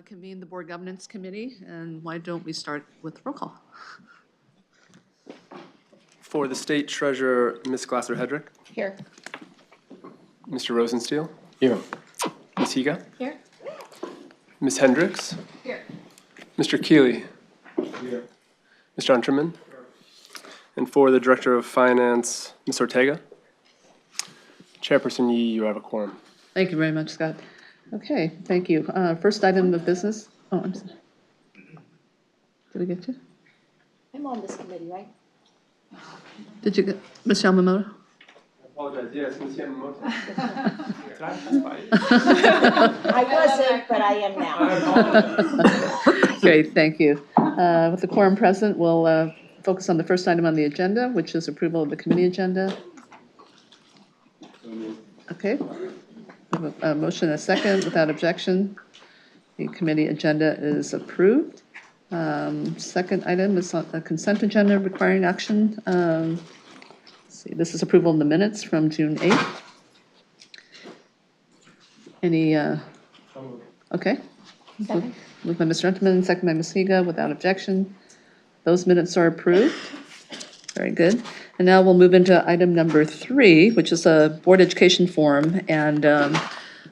convene the Board Governance Committee, and why don't we start with roll call? For the State Treasurer, Ms. Glasser-Hedrick. Here. Mr. Rosensteel. Here. Ms. Higa. Here. Ms. Hendricks. Here. Mr. Keeley. Here. Mr. Unterman. And for the Director of Finance, Ms. Ortega. Chairperson Yee, you have a quorum. Thank you very much, Scott. Okay, thank you. First item of business. Oh, I'm sorry. Did we get you? I'm on this committee, right? Did you get Ms. Yamamoto? I apologize, yes, Ms. Yamamoto. I wasn't, but I am now. Great, thank you. With the quorum present, we'll focus on the first item on the agenda, which is approval of the committee agenda. Okay. We have a motion and a second. Without objection, the committee agenda is approved. Second item is a consent agenda requiring action. Let's see, this is approval of the minutes from June 8th. Any, okay. Moved by Mr. Unterman, second by Ms. Higa, without objection. Those minutes are approved. Very good. And now we'll move into item number 3, which is a board education forum. And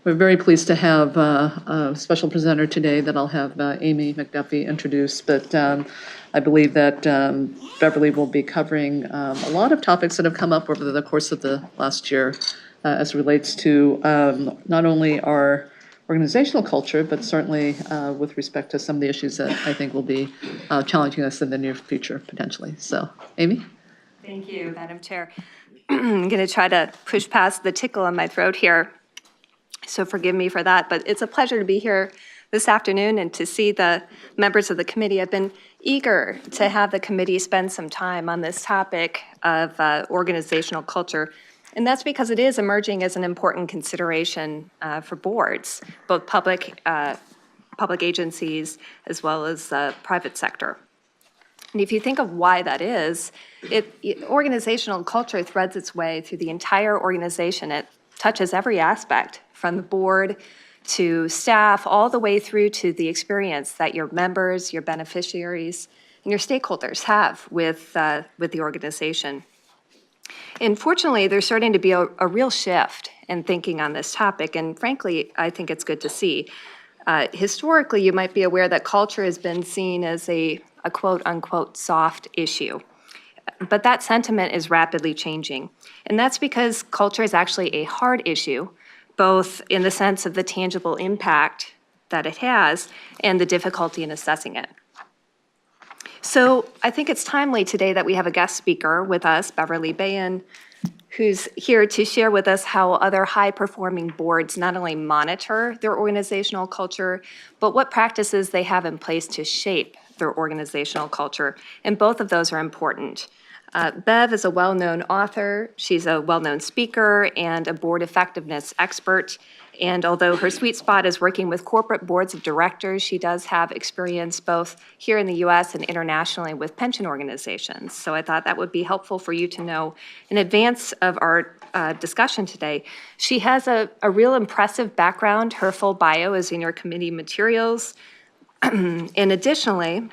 we're very pleased to have a special presenter today that I'll have Amy McDuffie introduce. But I believe that Beverly will be covering a lot of topics that have come up over the course of the last year as it relates to not only our organizational culture, but certainly with respect to some of the issues that I think will be challenging us in the near future, potentially. So, Amy? Thank you, Madam Chair. I'm going to try to push past the tickle in my throat here, so forgive me for that. But it's a pleasure to be here this afternoon and to see the members of the committee. I've been eager to have the committee spend some time on this topic of organizational culture. And that's because it is emerging as an important consideration for boards, both public agencies as well as private sector. And if you think of why that is, organizational culture threads its way through the entire organization. It touches every aspect, from the board to staff, all the way through to the experience that your members, your beneficiaries, and your stakeholders have with the organization. And fortunately, there's starting to be a real shift in thinking on this topic, and frankly, I think it's good to see. Historically, you might be aware that culture has been seen as a quote-unquote soft issue, but that sentiment is rapidly changing. And that's because culture is actually a hard issue, both in the sense of the tangible impact that it has and the difficulty in assessing it. So I think it's timely today that we have a guest speaker with us, Beverly Bayan, who's here to share with us how other high-performing boards not only monitor their organizational culture, but what practices they have in place to shape their organizational culture. And both of those are important. Bev is a well-known author. She's a well-known speaker and a board effectiveness expert. And although her sweet spot is working with corporate boards of directors, she does have experience both here in the U.S. and internationally with pension organizations. So I thought that would be helpful for you to know in advance of our discussion today. She has a real impressive background. Her full bio is in your committee materials. And additionally,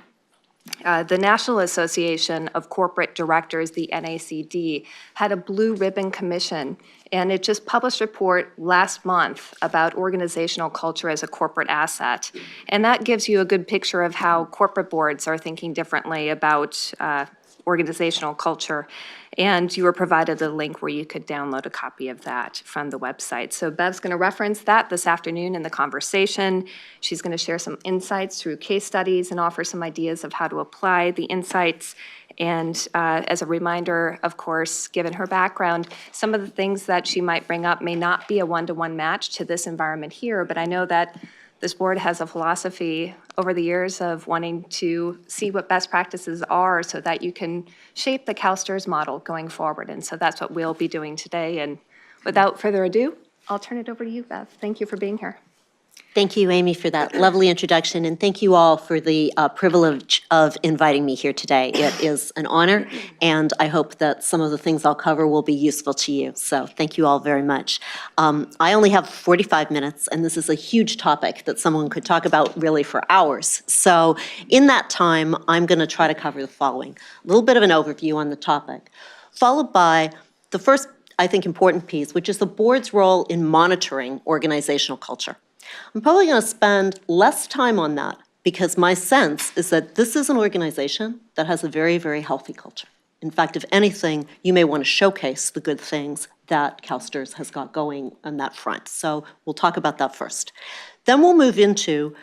the National Association of Corporate Directors, the NACD, had a Blue Ribbon Commission, and it just published a report last month about organizational culture as a corporate asset. And that gives you a good picture of how corporate boards are thinking differently about organizational culture. And you were provided a link where you could download a copy of that from the website. So Bev's going to reference that this afternoon in the conversation. She's going to share some insights through case studies and offer some ideas of how to apply the insights. And as a reminder, of course, given her background, some of the things that she might bring up may not be a one-to-one match to this environment here, but I know that this board has a philosophy over the years of wanting to see what best practices are so that you can shape the CalSTRS model going forward. And so that's what we'll be doing today. And without further ado, I'll turn it over to you, Bev. Thank you for being here. Thank you, Amy, for that lovely introduction, and thank you all for the privilege of inviting me here today. It is an honor, and I hope that some of the things I'll cover will be useful to you. So thank you all very much. I only have 45 minutes, and this is a huge topic that someone could talk about really for hours. So in that time, I'm going to try to cover the following. A little bit of an overview on the topic, followed by the first, I think, important piece, which is the board's role in monitoring organizational culture. I'm probably going to spend less time on that because my sense is that this is an organization that has a very, very healthy culture. In fact, if anything, you may want to showcase the good things that CalSTRS has got going on that front. So we'll talk about that first. Then we'll move into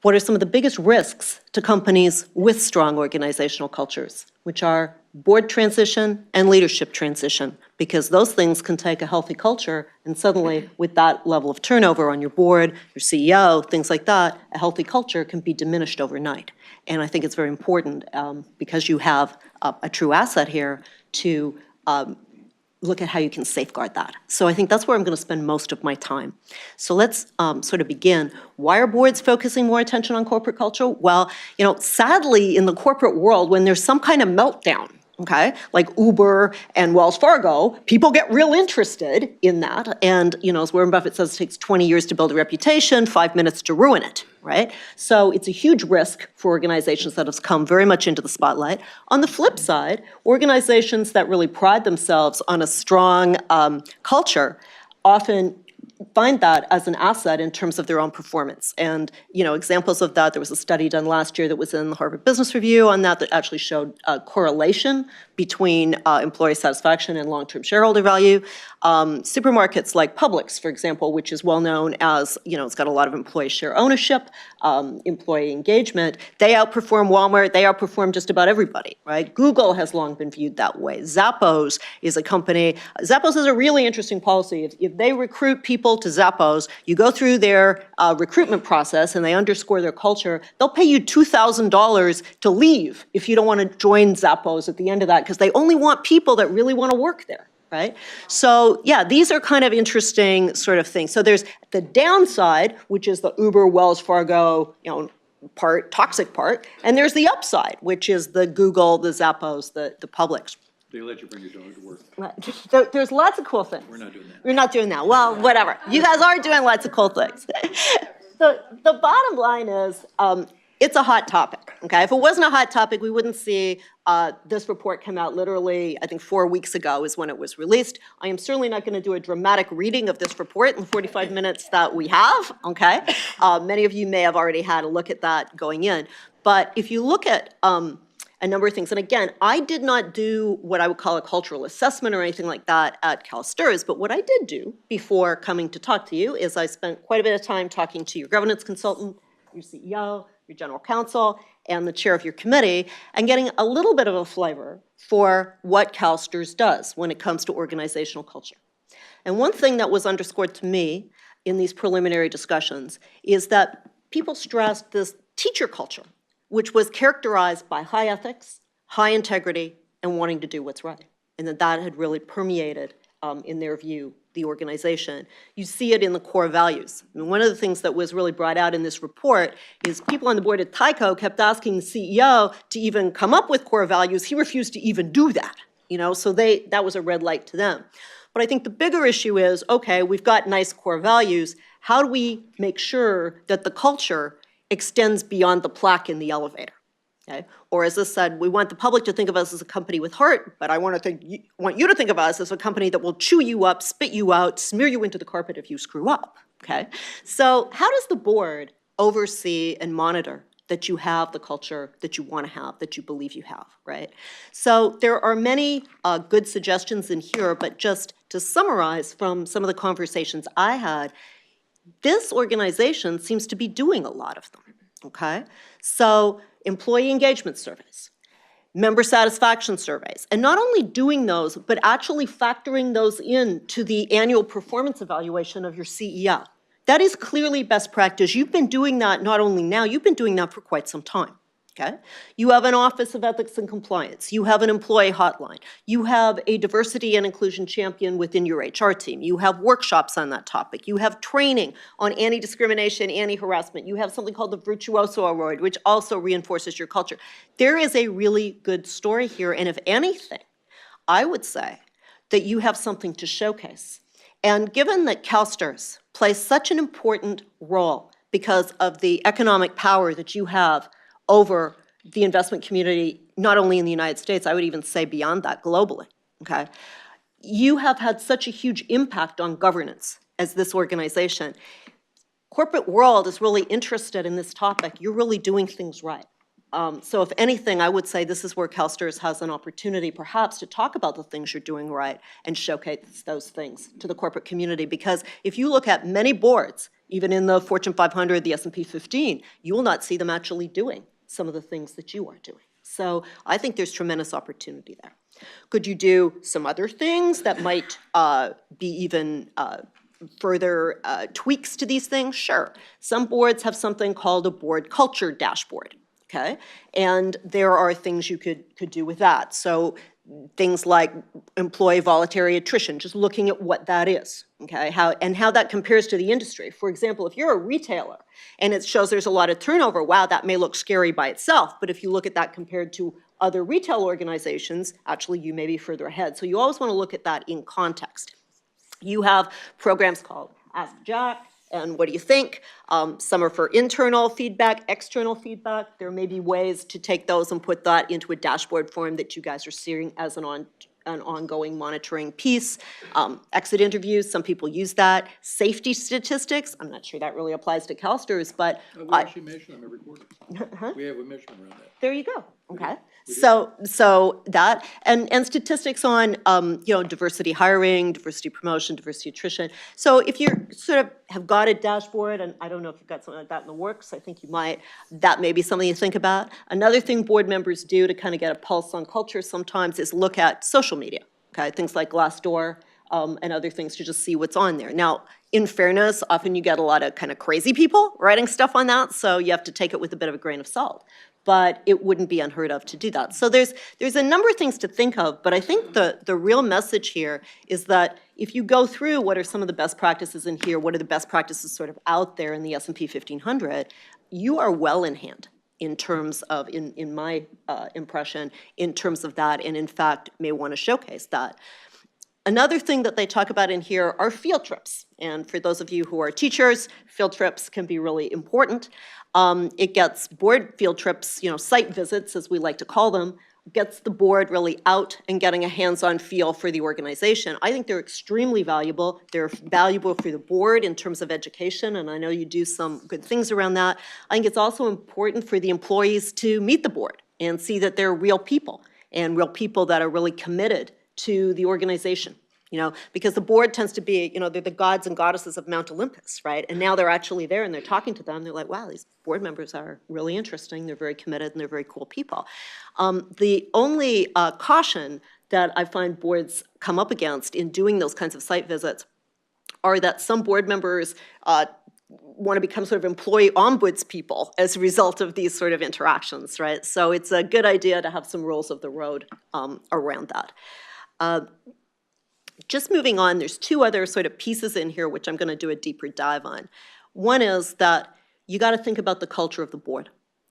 what are some of the biggest risks to companies with strong organizational cultures, which are board transition and leadership transition, because those things can take a healthy culture, and suddenly with that level of turnover on your board, your CEO, things like that, a healthy culture can be diminished overnight. And I think it's very important, because you have a true asset here, to look at how you can safeguard that. So I think that's where I'm going to spend most of my time. So let's sort of begin. Why are boards focusing more attention on corporate culture? Well, sadly, in the corporate world, when there's some kind of meltdown, okay, like Uber and Wells Fargo, people get real interested in that. And, as Warren Buffett says, it takes 20 years to build a reputation, 5 minutes to ruin it, right? So it's a huge risk for organizations that have come very much into the spotlight. On the flip side, organizations that really pride themselves on a strong culture often find that as an asset in terms of their own performance. And, examples of that, there was a study done last year that was in the Harvard Business Review on that actually showed a correlation between employee satisfaction and long-term shareholder value. Supermarkets like Publix, for example, which is well known as, it's got a lot of employee share ownership, employee engagement, they outperform Walmart, they outperform just about everybody, right? Google has long been viewed that way. Zappos is a company, Zappos has a really interesting policy. If they recruit people to Zappos, you go through their recruitment process and they underscore their culture, they'll pay you $2,000 to leave if you don't want to join Zappos at the end of that, because they only want people that really want to work there. Right? So yeah, these are kind of interesting sort of things. So there's the downside, which is the Uber, Wells Fargo, part, toxic part, and there's the upside, which is the Google, the Zappos, the Publix. They let you bring your dog to work. There's lots of cool things. We're not doing that. We're not doing that. Well, whatever. You guys are doing lots of cool things. The bottom line is, it's a hot topic, okay? If it wasn't a hot topic, we wouldn't see this report come out literally, I think 4 weeks ago is when it was released. I am certainly not going to do a dramatic reading of this report in the 45 minutes that we have, okay? Many of you may have already had a look at that going in. But if you look at a number of things, and again, I did not do what I would call a cultural assessment or anything like that at CalSTRS, but what I did do before coming to talk to you is I spent quite a bit of time talking to your governance consultant, your CEO, your general counsel, and the chair of your committee, and getting a little bit of a flavor for what CalSTRS does when it comes to organizational culture. And one thing that was underscored to me in these preliminary discussions is that people stressed this teacher culture, which was characterized by high ethics, high integrity, and wanting to do what's right. And that had really permeated, in their view, the organization. You see it in the core values. I mean, one of the things that was really brought out in this report is people on the board at Tyco kept asking the CEO to even come up with core values. He refused to even do that, so that was a red light to them. But I think the bigger issue is, okay, we've got nice core values. How do we make sure that the culture extends beyond the plaque in the elevator? Okay? Or as I said, we want the public to think of us as a company with heart, but I want you to think of us as a company that will chew you up, spit you out, smear you into the carpet if you screw up. Okay? So how does the board oversee and monitor that you have the culture that you want to have, that you believe you have, right? So there are many good suggestions in here, but just to summarize from some of the conversations I had, this organization seems to be doing a lot of them, okay? So employee engagement surveys, member satisfaction surveys, and not only doing those, but actually factoring those into the annual performance evaluation of your CEO. That is clearly best practice. You've been doing that not only now, you've been doing that for quite some time, Okay? You have an Office of Ethics and Compliance. You have an employee hotline. You have a diversity and inclusion champion within your HR team. You have workshops on that topic. You have training on anti-discrimination, anti-harassment. You have something called the Virtuoso Award, which also reinforces your culture. There is a really good story here, and if anything, I would say that you have something to showcase. And given that CalSTRS plays such an important role because of the economic power that you have over the investment community, not only in the United States, I would even say beyond that, globally, okay? You have had such a huge impact on governance as this organization. Corporate world is really interested in this topic. You're really doing things right. So if anything, I would say this is where CalSTRS has an opportunity perhaps to talk about the things you're doing right and showcase those things to the corporate community. Because if you look at many boards, even in the Fortune 500, the S&P 15, you will not see them actually doing some of the things that you are doing. So I think there's tremendous opportunity there. Could you do some other things that might be even further tweaks to these things? Sure. Some boards have something called a board culture dashboard. Okay, and there are things you could do with that. So things like employee voluntary attrition, just looking at what that is, okay, how that compares to the industry. For example, if you're a retailer and it shows there's a lot of turnover, wow, that may look scary by itself, but if you look at that compared to other retail organizations, actually you may be further ahead. So you always want to look at that in context. You have programs called Ask Jack, and what do you think? Some are for internal feedback, external feedback. There may be ways to take those and put that into a dashboard form that you guys are seeing as an ongoing monitoring piece. Exit interviews, some people use that. Safety statistics, I'm not sure that really applies to CalSTRS, but We actually measure them every quarter. We have a measurement around that. there you go, okay. So that, and statistics on, diversity hiring, diversity promotion, diversity attrition. So if you sort of have got a dashboard, and I don't know if you've got something like that in the works, I think you might, that may be something to think about. Another thing board members do to kind of get a pulse on culture sometimes is look at social media, okay? Things like Glassdoor, and other things to just see what's on there. Now, in fairness, often you get a lot of kind of crazy people writing stuff on that, so you have to take it with a bit of a grain of salt. But it wouldn't be unheard of to do that. So there's a number of things to think of, but I think the real message here is that if you go through what are some of the best practices in here, what are the best practices sort of out there in the S&P 1500, you are well in hand in terms of, in my impression, in terms of that, and in fact may want to showcase that. Another thing that they talk about in here are field trips. And for those of you who are teachers, field trips can be really important. It gets board field trips, site visits, as we like to call them, gets the board really out and getting a hands-on feel for the organization. I think they're extremely valuable. They're valuable for the board in terms of education, and I know you do some good things around that. I think it's also important for the employees to meet the board and see that they're real people, and real people that are really committed to the organization. Because the board tends to be, they're the gods and goddesses of Mount Olympus, right? And now they're actually there and they're talking to them. They're like, wow, these board members are really interesting. They're very committed and they're very cool people. The only caution that I find boards come up against in doing those kinds of site visits are that some board members want to become sort of employee ombuds people as a result of these sort of interactions, right? So it's a good idea to have some rules of the road around that. Just moving on, there's two other sort of pieces in here which I'm going to do a deeper dive on. One is that you got to think about the culture of the board.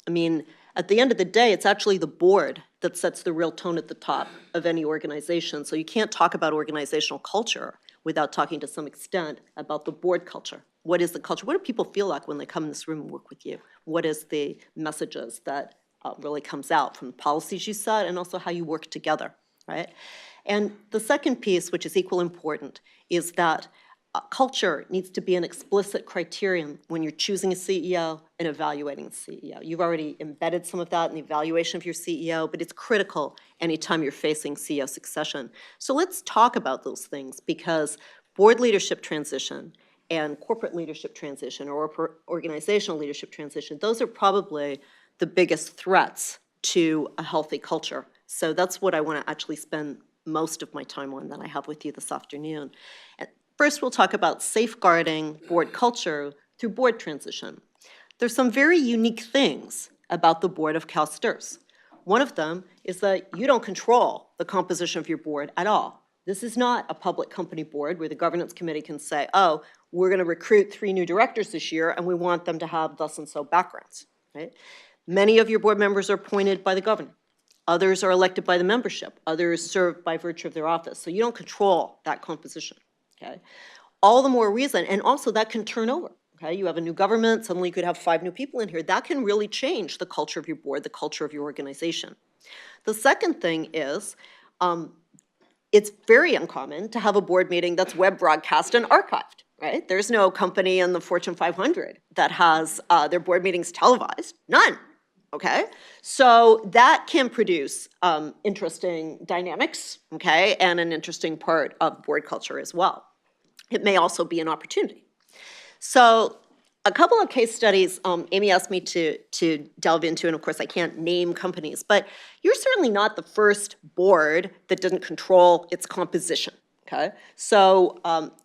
I mean, at the end of the day, it's actually the board that sets the real tone at the top of any organization. So you can't talk about organizational culture without talking to some extent about the board culture. What is the culture? What do people feel like when they come in this room and work with you? What is the messages that really comes out from the policies you set and also how you work together, right? And the second piece, which is equally important, is that culture needs to be an explicit criterion when you're choosing a CEO and evaluating a CEO. You've already embedded some of that in the evaluation of your CEO, but it's critical anytime you're facing CEO succession. So let's talk about those things, because board leadership transition and corporate leadership transition or organizational leadership transition, those are probably the biggest threats to a healthy culture. So that's what I want to actually spend most of my time on that I have with you this afternoon. And first, we'll talk about safeguarding board culture through board transition. There's some very unique things about the board of CalSTRS. One of them is that you don't control the composition of your board at all. This is not a public company board where the governance committee can say, oh, we're going to recruit 3 new directors this year and we want them to have thus and so backgrounds, right? Many of your board members are appointed by the governor. Others are elected by the membership. Others serve by virtue of their office. So you don't control that composition, okay? All the more reason, and also that can turn over, okay? You have a new government, suddenly you could have 5 new people in here. That can really change the culture of your board, the culture of your organization. The second thing is, it's very uncommon to have a board meeting that's web broadcast and archived, right? There's no company in the Fortune 500 that has their board meetings televised, none, okay? So that can produce interesting dynamics, okay, and an interesting part of board culture as well. It may also be an opportunity. So a couple of case studies Amy asked me to delve into, and of course I can't name companies, but you're certainly not the first board that didn't control its composition, okay? So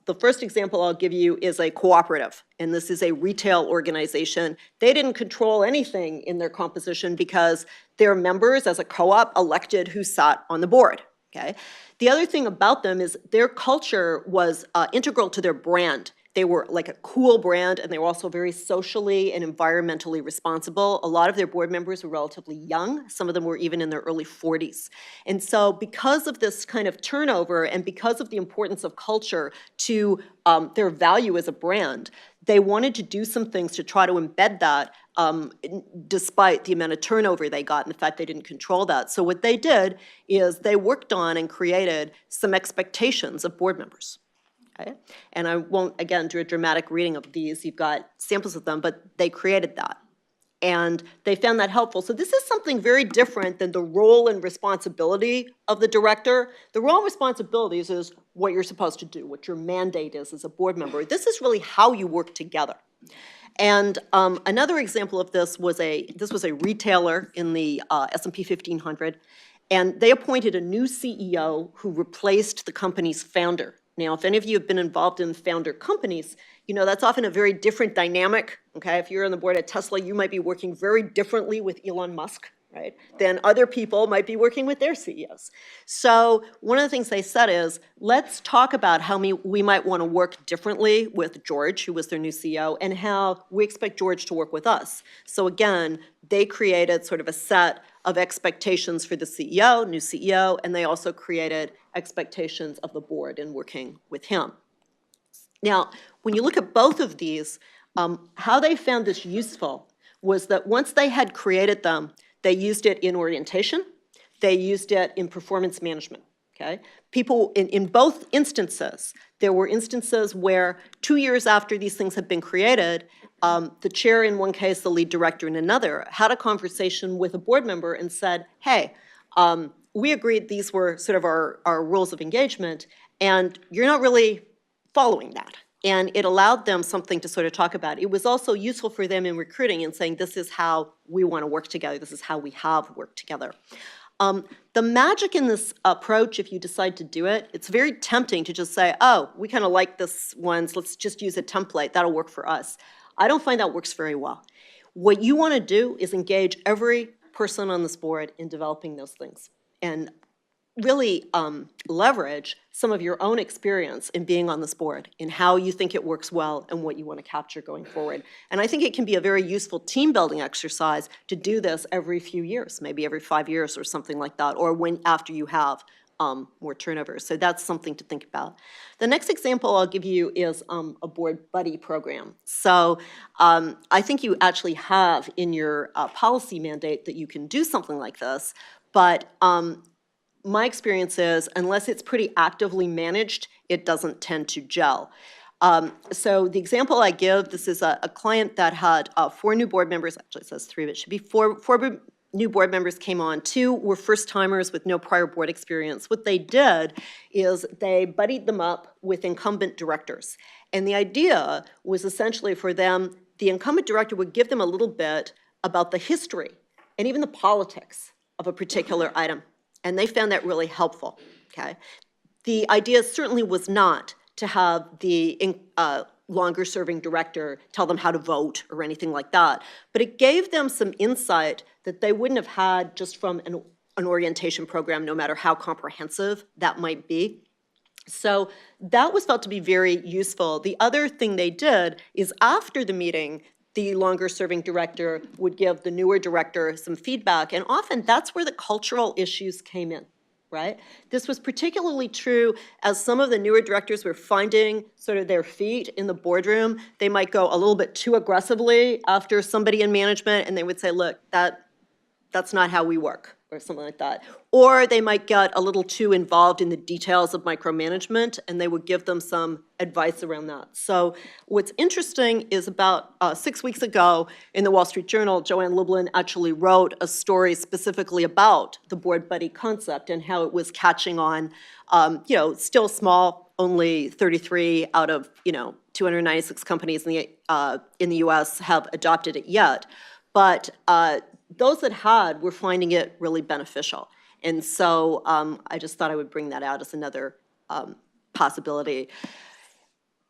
the first example I'll give you is a cooperative, and this is a retail organization. They didn't control anything in their composition because their members as a co-op elected who sat on the board, okay? The other thing about them is their culture was integral to their brand. They were like a cool brand, and they were also very socially and environmentally responsible. A lot of their board members were relatively young. Some of them were even in their early 40s. And so because of this kind of turnover and because of the importance of culture to their value as a brand, they wanted to do some things to try to embed that despite the amount of turnover they got and the fact they didn't control that. So what they did is they worked on and created some expectations of board members. Okay? And I won't, again, do a dramatic reading of these. You've got samples of them, but they created that. And they found that helpful. So this is something very different than the role and responsibility of the director. The role and responsibilities is what you're supposed to do, what your mandate is as a board member. This is really how you work together. And another example of this was a retailer in the S&P 1500, and they appointed a new CEO who replaced the company's founder. Now, if any of you have been involved in founder companies, you know that's often a very different dynamic, okay? If you're on the board at Tesla, you might be working very differently with Elon Musk, right? Than other people might be working with their CEOs. So one of the things they said is, let's talk about how we might want to work differently with George, who was their new CEO, and how we expect George to work with us. So again, they created sort of a set of expectations for the CEO, new CEO, and they also created expectations of the board in working with him. Now, when you look at both of these, how they found this useful was that once they had created them, they used it in orientation, they used it in performance management, okay? People, in both instances, there were instances where 2 years after these things had been created, the chair in one case, the lead director in another, had a conversation with a board member and said, hey, we agreed these were sort of our rules of engagement, and you're not really following that. And it allowed them something to sort of talk about. It was also useful for them in recruiting and saying, this is how we want to work together. This is how we have worked together. The magic in this approach, if you decide to do it, it's very tempting to just say, oh, we kind of like this one, so let's just use a template. That'll work for us. I don't find that works very well. What you want to do is engage every person on this board in developing those things and really leverage some of your own experience in being on this board, in how you think it works well and what you want to capture going forward. And I think it can be a very useful team-building exercise to do this every few years, maybe every 5 years or something like that, or after you have more turnover. So that's something to think about. The next example I'll give you is a board buddy program. So I think you actually have in your policy mandate that you can do something like this, but my experience is, unless it's pretty actively managed, it doesn't tend to gel. So the example I give, this is a client that had 4 new board members, actually it says 3, but it should be 4 new board members came on. 2 were first-timers with no prior board experience. What they did is they buddied them up with incumbent directors. And the idea was essentially for them, the incumbent director would give them a little bit about the history and even the politics of a particular item. And they found that really helpful, okay? The idea certainly was not to have the longer-serving director tell them how to vote or anything like that. But it gave them some insight that they wouldn't have had just from an orientation program, no matter how comprehensive that might be. So that was felt to be very useful. The other thing they did is after the meeting, the longer-serving director would give the newer director some feedback, and often that's where the cultural issues came in, right? This was particularly true as some of the newer directors were finding sort of their feet in the boardroom. They might go a little bit too aggressively after somebody in management, and they would say, look, that's not how we work, or something like that. Or they might get a little too involved in the details of micromanagement, and they would give them some advice around that. So what's interesting is about 6 weeks ago in the Wall Street Journal, Joanne Lublin actually wrote a story specifically about the board buddy concept and how it was catching on, still small, only 33 out of, 296 companies in the US have adopted it yet. But those that had were finding it really beneficial. And so I just thought I would bring that out as another possibility.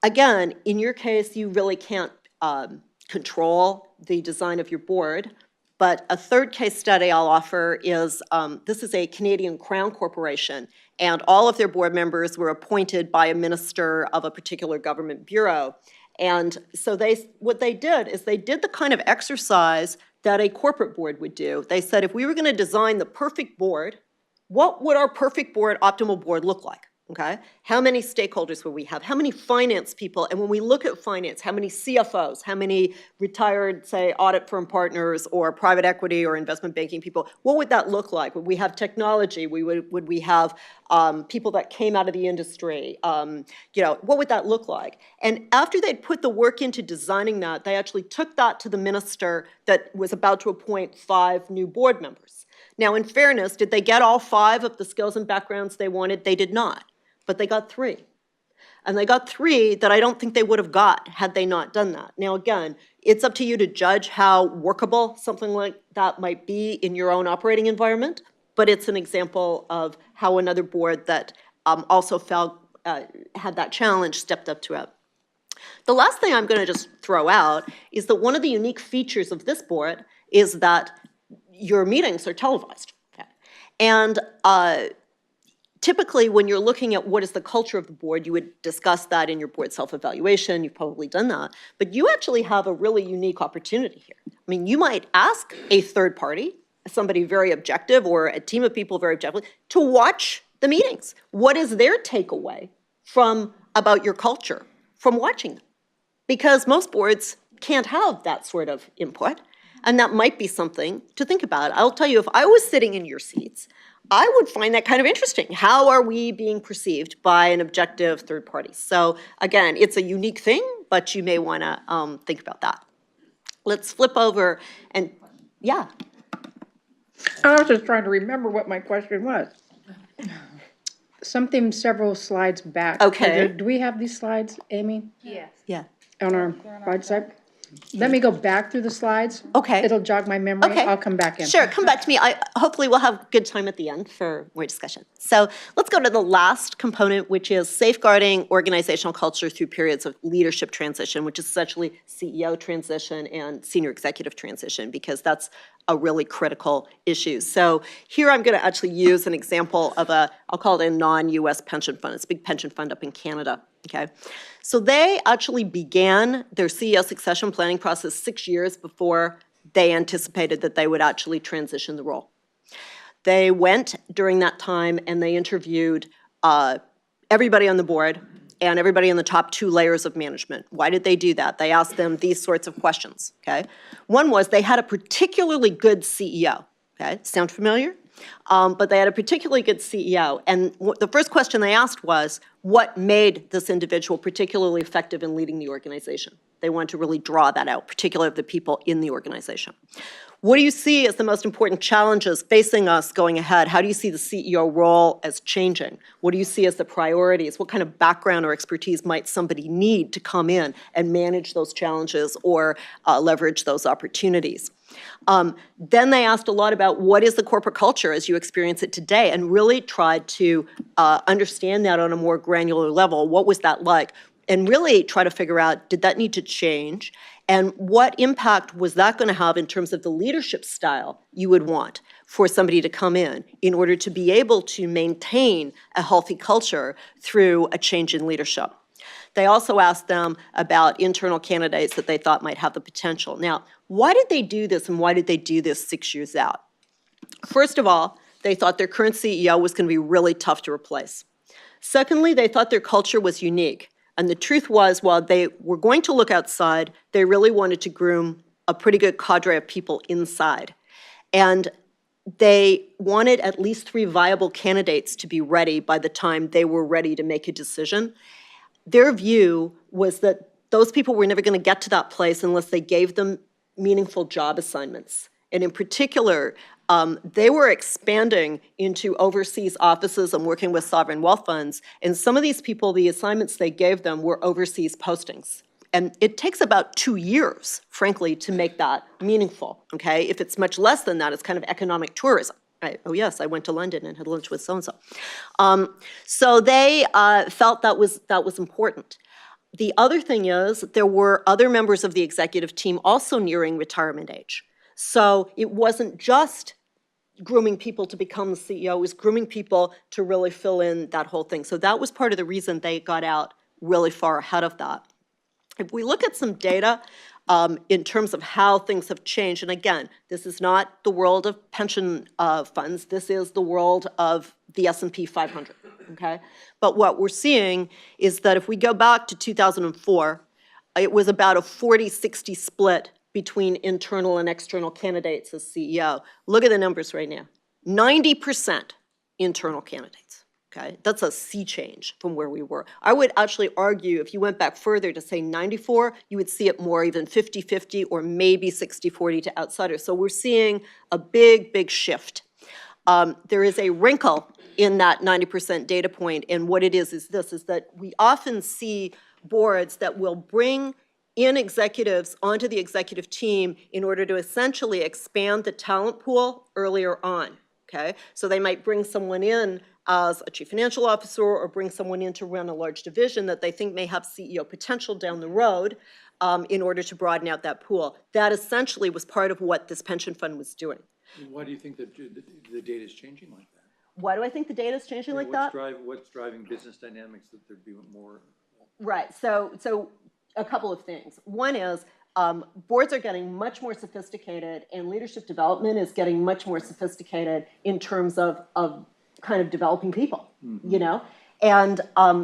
Again, in your case, you really can't control the design of your board. But a third case study I'll offer is, this is a Canadian Crown Corporation, and all of their board members were appointed by a minister of a particular government bureau. And so what they did is they did the kind of exercise that a corporate board would do. They said, if we were going to design the perfect board, what would our perfect board, optimal board look like? Okay? How many stakeholders would we have? How many finance people? And when we look at finance, how many CFOs? How many retired, say, audit firm partners or private equity or investment banking people? What would that look like? Would we have technology? Would we have people that came out of the industry? What would that look like? And after they'd put the work into designing that, they actually took that to the minister that was about to appoint 5 new board members. Now, in fairness, did they get all 5 of the skills and backgrounds they wanted? They did not. But they got 3. And they got 3 that I don't think they would have got had they not done that. Now, again, it's up to you to judge how workable something like that might be in your own operating environment, but it's an example of how another board that also had that challenge stepped up to it. The last thing I'm going to just throw out is that one of the unique features of this board is that your meetings are televised. Okay? And typically, when you're looking at what is the culture of the board, you would discuss that in your board self-evaluation. You've probably done that. But you actually have a really unique opportunity here. I mean, you might ask a third party, somebody very objective or a team of people very objective, to watch the meetings. What is their takeaway about your culture from watching them? Because most boards can't have that sort of input. And that might be something to think about. I'll tell you, if I was sitting in your seats, I would find that kind of interesting. How are we being perceived by an objective third party? So again, it's a unique thing, but you may want to think about that. Let's flip over and, yeah. I was just trying to remember what my question was. Something several slides back. Okay. Do we have these slides, Amy, Yeah. on our website? Let me go back through the slides. Okay. It'll jog my memory. Okay. I'll come back in. Sure, come back to me. Hopefully we'll have good time at the end for more discussion. So let's go to the last component, which is safeguarding organizational culture through periods of leadership transition, which is essentially CEO transition and senior executive transition, because that's a really critical issue. So here I'm going to actually use an example of I'll call it a non-US pension fund. It's a big pension fund up in Canada. Okay, so they actually began their CEO succession planning process 6 years before they anticipated that they would actually transition the role. They went during that time and they interviewed everybody on the board and everybody in the top 2 layers of management. Why did they do that? They asked them these sorts of questions, okay? One was they had a particularly good CEO, okay? Sound familiar? But they had a particularly good CEO. And the first question they asked was, what made this individual particularly effective in leading the organization? They wanted to really draw that out, particularly of the people in the organization. What do you see as the most important challenges facing us going ahead? How do you see the CEO role as changing? What do you see as the priorities? What kind of background or expertise might somebody need to come in and manage those challenges or leverage those opportunities? Then they asked a lot about what is the corporate culture as you experience it today, and really tried to understand that on a more granular level. What was that like? and really try to figure out, did that need to change? And what impact was that going to have in terms of the leadership style you would want for somebody to come in order to be able to maintain a healthy culture through a change in leadership? They also asked them about internal candidates that they thought might have the potential. Now, why did they do this, and why did they do this 6 years out? First of all, they thought their current CEO was going to be really tough to replace. Secondly, they thought their culture was unique. And the truth was, while they were going to look outside, they really wanted to groom a pretty good cadre of people inside. And they wanted at least 3 viable candidates to be ready by the time they were ready to make a decision. Their view was that those people were never going to get to that place unless they gave them meaningful job assignments. And in particular, they were expanding into overseas offices and working with sovereign wealth funds. And some of these people, the assignments they gave them were overseas postings. And it takes about 2 years, frankly, to make that meaningful, okay? If it's much less than that, it's kind of economic tourism. Right. Oh, yes, I went to London and had lunch with so-and-so. So they felt that was important. The other thing is there were other members of the executive team also nearing retirement age. So it wasn't just grooming people to become the CEO, it was grooming people to really fill in that whole thing. So that was part of the reason they got out really far ahead of that. If we look at some data, in terms of how things have changed. And again, this is not the world of pension funds. This is the world of the S&P 500, okay? But what we're seeing is that if we go back to 2004, it was about a 40-60 split between internal and external candidates as CEO. Look at the numbers right now. 90% internal candidates. Okay, that's a sea change from where we were. I would actually argue if you went back further to say 94, you would see it more even 50-50 or maybe 60-40 to outsiders. So we're seeing a big, big shift. There is a wrinkle in that 90% data point, and what it is this, is that we often see boards that will bring in executives onto the executive team in order to essentially expand the talent pool earlier on, okay? So they might bring someone in as a chief financial officer or bring someone in to run a large division that they think may have CEO potential down the road in order to broaden out that pool. That essentially was part of what this pension fund was doing. Why do you think that the data is changing like that? Why do I think the data is changing like that? What's driving business dynamics that there'd be more? Right, so a couple of things. One is boards are getting much more sophisticated and leadership development is getting much more sophisticated in terms of kind of developing people, you know? And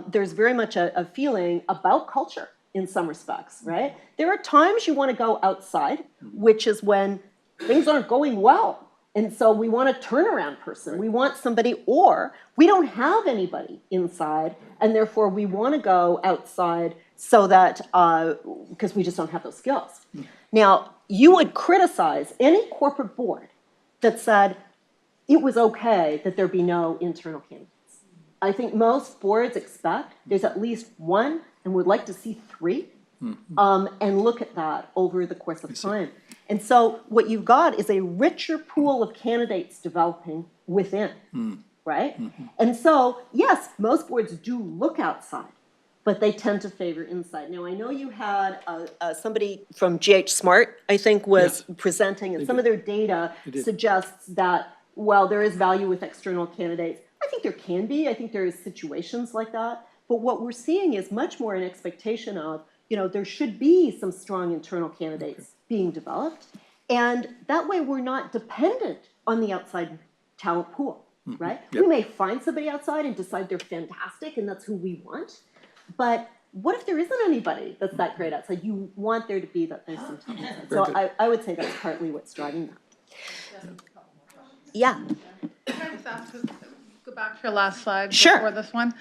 there's very much a feeling about culture in some respects, right? There are times you want to go outside, which is when things aren't going well. And so we want a turnaround person. Right. We want somebody, or we don't have anybody inside, and therefore we want to go outside so that, because we just don't have those skills. Now, you would criticize any corporate board that said it was okay that there be no internal candidates. I think most boards expect there's at least one and would like to see 3, and look at that over the course of time. And so what you've got is a richer pool of candidates developing within, right? And so, yes, most boards do look outside, but they tend to favor inside. Now, I know you had somebody from GH Smart, I think, was presenting, and some of their data suggests that, well, there is value with external candidates. I think there can be. I think there is situations like that. But what we're seeing is much more an expectation of, you know, there should be some strong internal candidates being developed. And that way we're not dependent on the outside talent pool, right? Yep. We may find somebody outside and decide they're fantastic and that's who we want. But what if there isn't anybody that's that great outside? You want there to be that there's some talent outside. So I would say that's partly what's driving that. Yeah. Can I just ask, go back to your last slide Sure. before this one?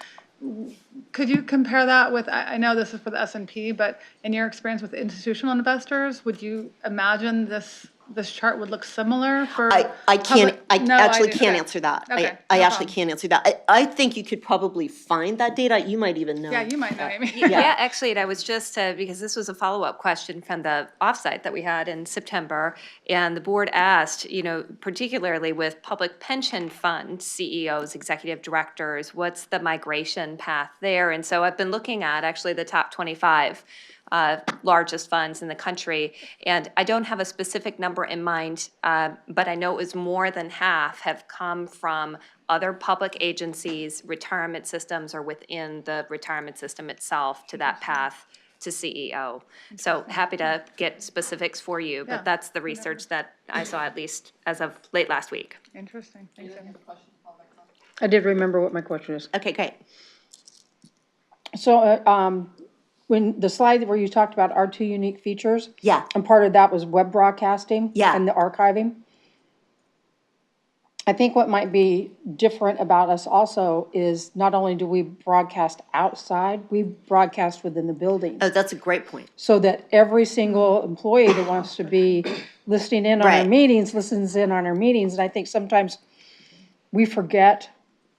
Could you compare that with, I know this is for the S&P, but in your experience with institutional investors, would you imagine this this chart would look similar for? I can't, I No, actually do. can't Okay. answer that. Okay, I no actually problem. can't answer that. I think you could probably find that data. You might even know. Yeah, you might know, Amy. Yeah, actually, and I was just, because this was a follow-up question from the offsite that we had in September, and the board asked, particularly with public pension fund CEOs, executive directors, what's the migration path there? And so I've been looking at actually the top 25 largest funds in the country, and I don't have a specific number in mind, but I know it was more than half have come from other public agencies, retirement systems, or within the retirement system itself to that path to CEO. So happy to get specifics for you, Yeah. but that's the research that I saw at least as of late last week. Interesting, thanks, Amy. I did remember what my question is. Okay, great. So, when the slide where you talked about our two unique features. Yeah. And part of that was web broadcasting. Yeah. And the archiving. I think what might be different about us also is not only do we broadcast outside, we broadcast within the building. Oh, that's a great point. So that every single employee that wants to be listening in on our Right. meetings, listens in on our meetings. And I think sometimes we forget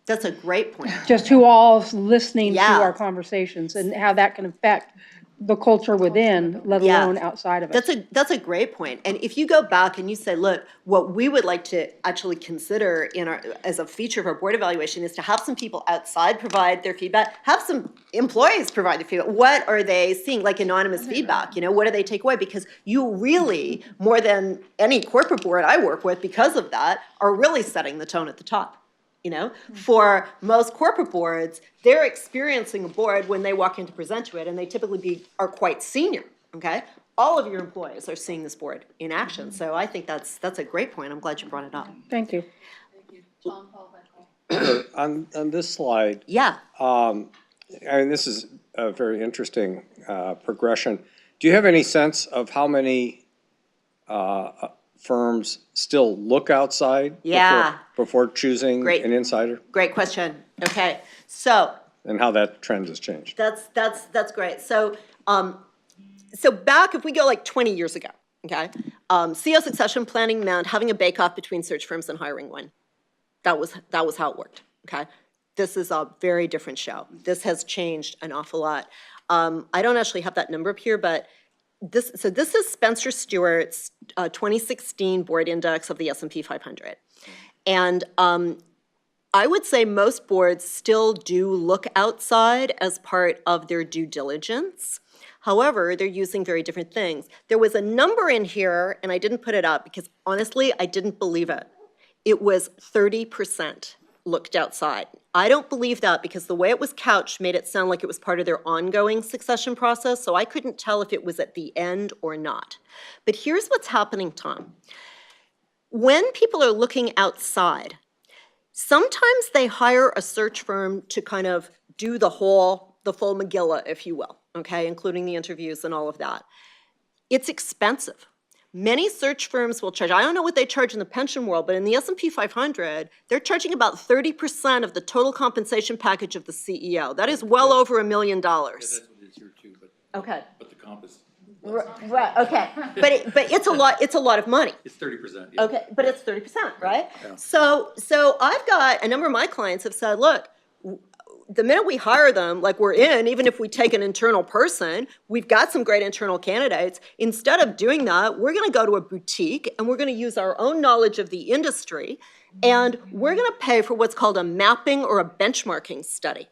That's a great point. just who all's listening to Yeah. our conversations and how that can affect the culture within, let Yeah. alone outside of it. That's a great point. And if you go back and you say, look, what we would like to actually consider in our, as a feature of our board evaluation is to have some people outside provide their feedback, have some employees provide their feedback. What are they seeing, like anonymous feedback, what do they take away? Because you really, more than any corporate board I work with, because of that, are really setting the tone at the top. For most corporate boards, they're experiencing a board when they walk in to present to it, and they typically are quite senior, okay? All of your employees are seeing this board in action, so I think that's a great point. I'm glad you brought it up. Thank you. On this slide, Yeah, this is a very interesting progression. Do you have any sense of how many firms still look outside? Yeah. Before choosing Great. an insider? great question. Okay, so And how that trend has changed? That's great. So back, if we go like 20 years ago, okay, CEO succession planning meant having a bake-off between search firms and hiring one. That was how it worked, okay? This is a very different show. This has changed an awful lot. I don't actually have that number up here, but this is Spencer Stewart's 2016 board index of the S&P 500. And I would say most boards still do look outside as part of their due diligence. However, they're using very different things. There was a number in here, and I didn't put it up because honestly, I didn't believe it. It was 30% looked outside. I don't believe that because the way it was couched made it sound like it was part of their ongoing succession process, so I couldn't tell if it was at the end or not. But here's what's happening, Tom. When people are looking outside, sometimes they hire a search firm to kind of do the full Megillah, if you will, okay, including the interviews and all of that. It's expensive. Many search firms will charge, I don't know what they charge in the pension world, but in the S&P 500, they're charging about 30% of the total compensation package of the CEO. That is well over $1 million. That's what it is here too, Okay. but the comp is, Right, okay. But it's a lot of money. it's 30%. Yeah. Okay, but it's 30%, right? So I've got a number of my clients have said, look, the minute we hire them, like we're in, even if we take an internal person, we've got some great internal candidates. Instead of doing that, we're gonna go to a boutique and we're gonna use our own knowledge of the industry and we're gonna pay for what's called a mapping or a benchmarking study.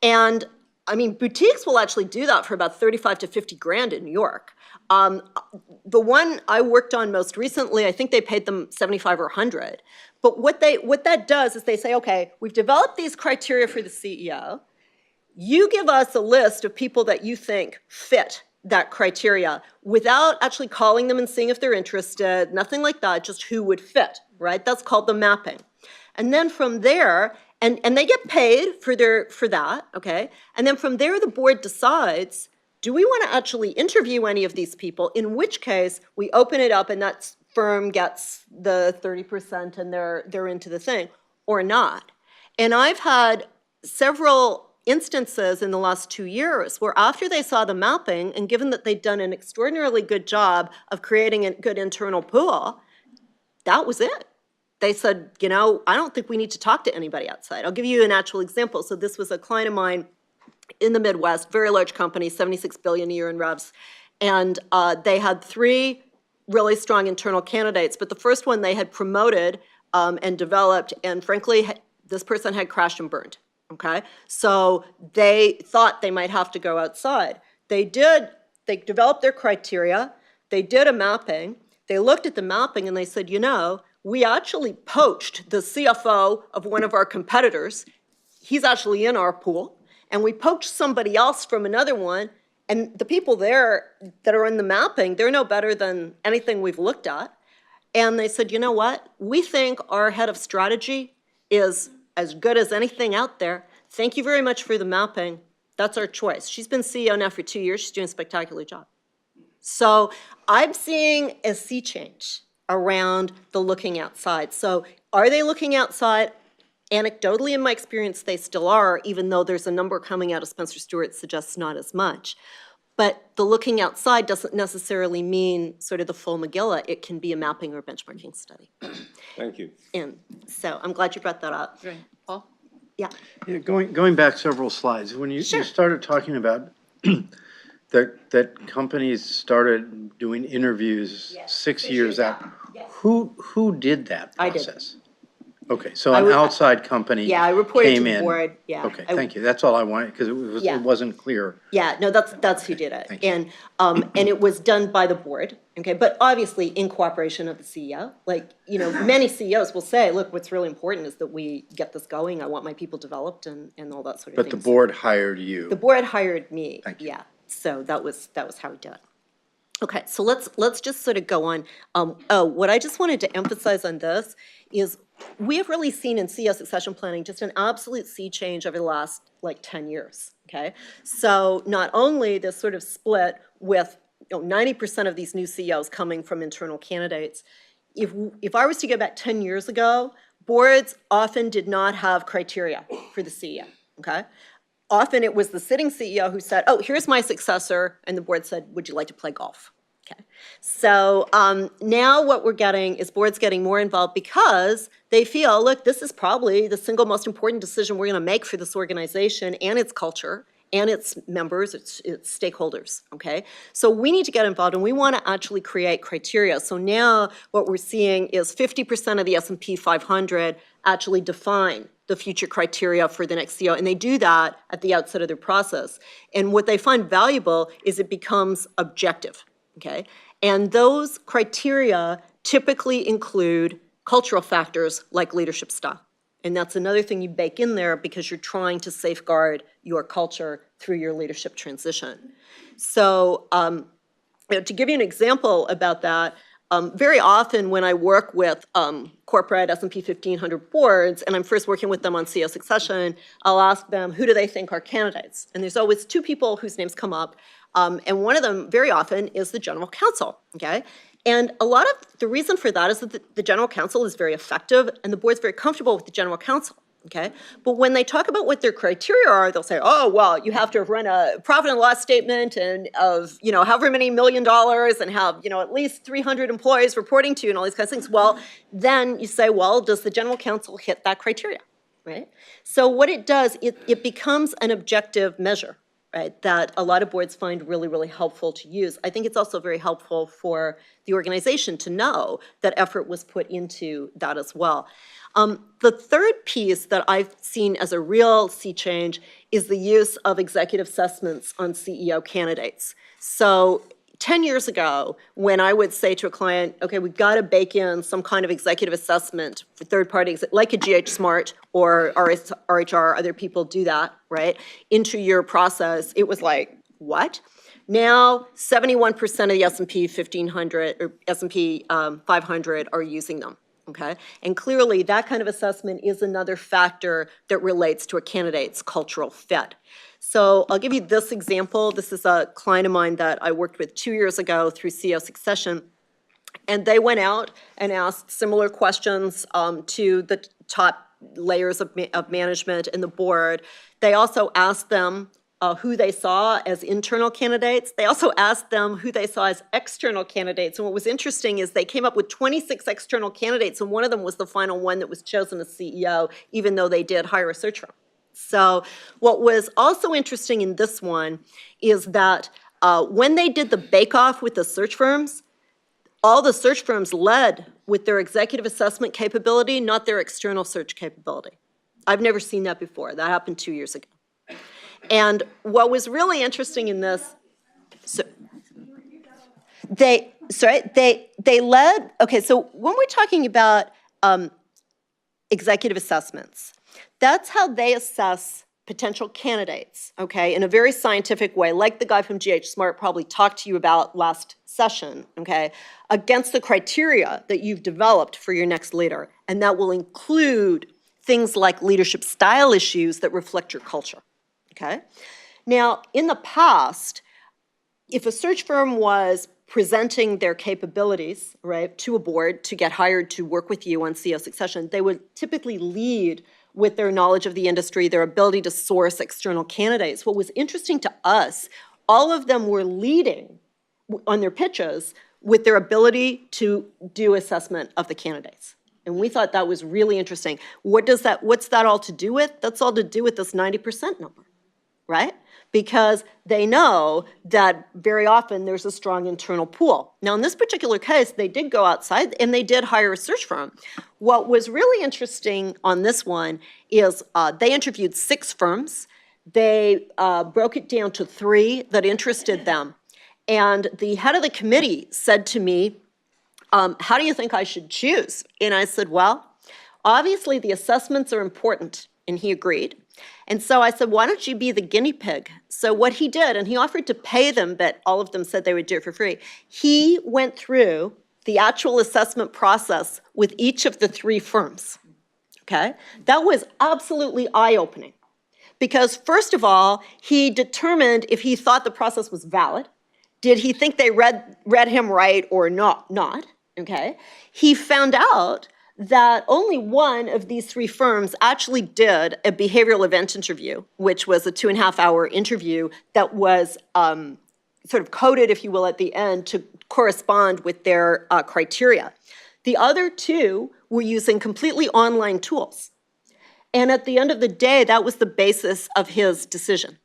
And I mean, boutiques will actually do that for about 35 to 50 grand in New York. The one I worked on most recently, I think they paid them 75 or 100. But what that does is they say, okay, we've developed these criteria for the CEO. You give us a list of people that you think fit that criteria without actually calling them and seeing if they're interested, nothing like that, just who would fit, right? That's called the mapping. And then from there, and they get paid for that, okay? And then from there, the board decides, do we want to actually interview any of these people? In which case, we open it up and that firm gets the 30% and they're into the thing, or not. And I've had several instances in the last 2 years where after they saw the mapping, and given that they'd done an extraordinarily good job of creating a good internal pool, that was it. They said, you know, I don't think we need to talk to anybody outside. I'll give you an actual example. So this was a client of mine in the Midwest, very large company, 76 billion a year in revs. And they had 3 really strong internal candidates, but the first one they had promoted and developed, and frankly, this person had crashed and burned, okay? So they thought they might have to go outside. They developed their criteria, they did a mapping, they looked at the mapping and they said, you know, we actually poached the CFO of one of our competitors. He's actually in our pool. And we poached somebody else from another one. And the people there that are in the mapping, they're no better than anything we've looked at. And they said, you know what? We think our head of strategy is as good as anything out there. Thank you very much for the mapping. That's our choice. She's been CEO now for 2 years. She's doing a spectacular job. So I'm seeing a sea change around the looking outside. So are they looking outside? Anecdotally, in my experience, they still are, even though there's a number coming out of Spencer Stuart that suggests not as much. But the looking outside doesn't necessarily mean sort of the full Megillah. It can be a mapping or benchmarking study. Thank you. And so I'm glad you brought that up. Great. Paul? Yeah. Yeah, going back several slides, when you Sure. started talking about that companies started doing interviews 6 years out, who did that I did. process? Okay, so I an would- outside company Yeah, I reported to came the in. board, yeah. Okay, thank you, that's all I wanted, because Yeah. it wasn't clear. Yeah, no, that's who did it. Thank you. And it was done by the board, okay? But obviously in cooperation of the CEO. Like, you know, many CEOs will say, look, what's really important is that we get this going. I want my people developed and all that sort of thing. But the board hired you. The board hired me. Thank you. Yeah, so that was how we did it. Okay, so let's just sort of go on. What I just wanted to emphasize on this is we have really seen in CEO succession planning just an absolute sea change over the last like 10 years, okay? So not only this sort of split with 90% of these new CEOs coming from internal candidates, if I was to go back 10 years ago, boards often did not have criteria for the CEO, okay? Often it was the sitting CEO who said, oh, here's my successor, and the board said, would you like to play golf? Okay. So now what we're getting is boards getting more involved because they feel, look, this is probably the single most important decision we're going to make for this organization and its culture and its members, its stakeholders, okay? So we need to get involved and we want to actually create criteria. So now what we're seeing is 50% of the S&P 500 actually define the future criteria for the next CEO, and they do that at the outset of their process. And what they find valuable is it becomes objective, okay? And those criteria typically include cultural factors like leadership style. And that's another thing you bake in there because you're trying to safeguard your culture through your leadership transition. So to give you an example about that, very often when I work with corporate S&P 1500 boards, and I'm first working with them on CEO succession, I'll ask them, who do they think are candidates? And there's always 2 people whose names come up, and one of them very often is the general counsel, okay? And a lot of the reason for that is that the general counsel is very effective, and the board's very comfortable with the general counsel. Okay, but when they talk about what their criteria are, they'll say, oh, well, you have to run a profit and loss statement and of, however many $1 million and have, at least 300 employees reporting to you and all these kinds of things. Well, then you say, well, does the general counsel hit that criteria, right? So what it does, it becomes an objective measure, right, that a lot of boards find really, really helpful to use. I think it's also very helpful for the organization to know that effort was put into that as well. The third piece that I've seen as a real sea change is the use of executive assessments on CEO candidates. So 10 years ago, when I would say to a client, okay, we've got to bake in some kind of executive assessment for third parties, like a GH Smart or RHR, other people do that, right, into your process, it was like, what? Now, 71% of the S&P 1500 or S&P 500 are using them. Okay, and clearly that kind of assessment is another factor that relates to a candidate's cultural fit. So I'll give you this example. This is a client of mine that I worked with 2 years ago through CEO succession. And they went out and asked similar questions to the top layers of management and the board. They also asked them who they saw as internal candidates. They also asked them who they saw as external candidates. And what was interesting is they came up with 26 external candidates, and one of them was the final one that was chosen as CEO, even though they did hire a search firm. So what was also interesting in this one is that when they did the bake-off with the search firms, all the search firms led with their executive assessment capability, not their external search capability. I've never seen that before. That happened 2 years ago. And what was really interesting in this, they led, okay, so when we're talking about executive assessments, that's how they assess potential candidates, okay, in a very scientific way, like the guy from GH Smart probably talked to you about last session, okay, against the criteria that you've developed for your next leader. And that will include things like leadership style issues that reflect your culture, okay? Now, in the past, if a search firm was presenting their capabilities, right, to a board to get hired to work with you on CEO succession, they would typically lead with their knowledge of the industry, their ability to source external candidates. What was interesting to us, all of them were leading on their pitches with their ability to do assessment of the candidates. And we thought that was really interesting. What's that all to do with? That's all to do with this 90% number, right? Because they know that very often there's a strong internal pool. Now, in this particular case, they did go outside and they did hire a search firm. What was really interesting on this one is they interviewed 6 firms. They broke it down to 3 that interested them. And the head of the committee said to me, how do you think I should choose? And I said, well, obviously the assessments are important. And he agreed. And so I said, why don't you be the guinea pig? So what he did, and he offered to pay them, but all of them said they would do it for free. He went through the actual assessment process with each of the 3 firms, okay? That was absolutely eye-opening. Because first of all, he determined if he thought the process was valid. Did he think they read him right or not, okay? He found out that only one of these 3 firms actually did a behavioral event interview, which was a 2.5-hour interview that was sort of coded, if you will, at the end to correspond with their criteria. The other 2 were using completely online tools. And at the end of the day, that was the basis of his decision.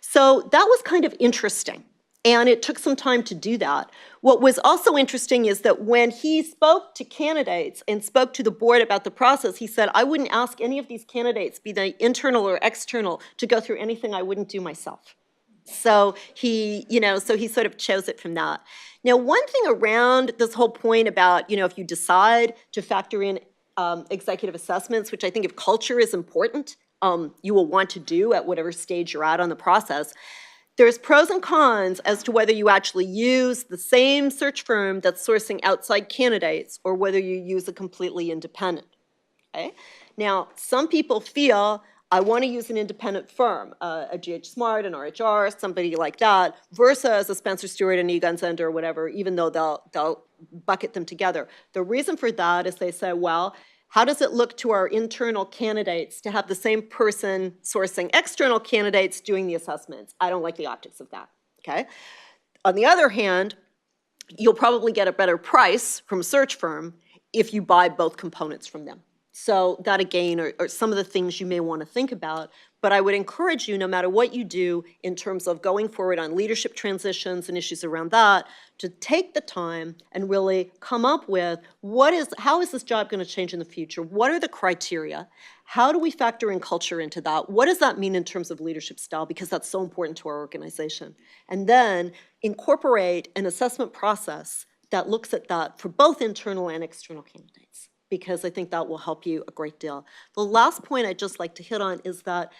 So that was kind of interesting. And it took some time to do that. What was also interesting is that when he spoke to candidates and spoke to the board about the process, he said, I wouldn't ask any of these candidates, be they internal or external, to go through anything I wouldn't do myself. So he sort of chose it from that. Now, one thing around this whole point about, if you decide to factor in executive assessments, which I think if culture is important, you will want to do at whatever stage you're at on the process, there's pros and cons as to whether you actually use the same search firm that's sourcing outside candidates or whether you use a completely independent, okay? Now, some people feel, I want to use an independent firm, a GH Smart, an RHR, somebody like that, versus a Spencer Stewart, an Egon Zehnder, or whatever, even though they'll bucket them together. The reason for that is they say, well, how does it look to our internal candidates to have the same person sourcing external candidates doing the assessments? I don't like the optics of that, okay? On the other hand, you'll probably get a better price from a search firm if you buy both components from them. So that, again, are some of the things you may want to think about. But I would encourage you, no matter what you do in terms of going forward on leadership transitions and issues around that, to take the time and really come up with how is this job going to change in the future? What are the criteria? How do we factor in culture into that? What does that mean in terms of leadership style? Because that's so important to our organization. And then incorporate an assessment process that looks at that for both internal and external candidates, because I think that will help you a great deal. The last point I'd just like to hit on is that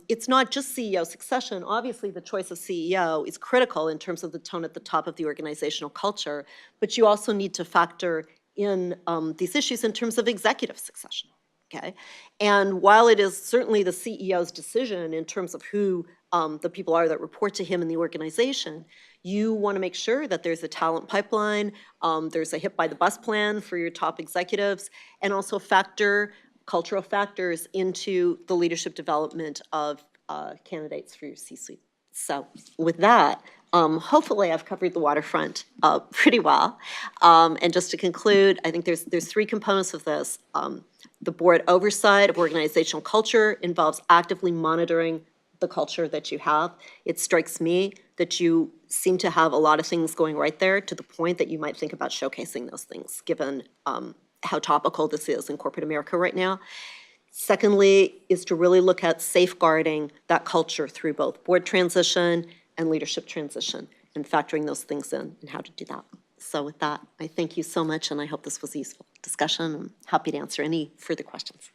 it's not just CEO succession. Obviously, the choice of CEO is critical in terms of the tone at the top of the organizational culture, but you also need to factor in these issues in terms of executive succession, okay? And while it is certainly the CEO's decision in terms of who the people are that report to him in the organization, you want to make sure that there's a talent pipeline, there's a hit by the bus plan for your top executives, and also factor cultural factors into the leadership development of candidates for your C-suite. So with that, hopefully I've covered the waterfront pretty well. And just to conclude, I think there's three components of this. The board oversight of organizational culture involves actively monitoring the culture that you have. It strikes me that you seem to have a lot of things going right there, to the point that you might think about showcasing those things, given how topical this is in corporate America right now. Secondly, is to really look at safeguarding that culture through both board transition and leadership transition, and factoring those things in and how to do that. So with that, I thank you so much, and I hope this was a useful discussion. I'm happy to answer any further questions.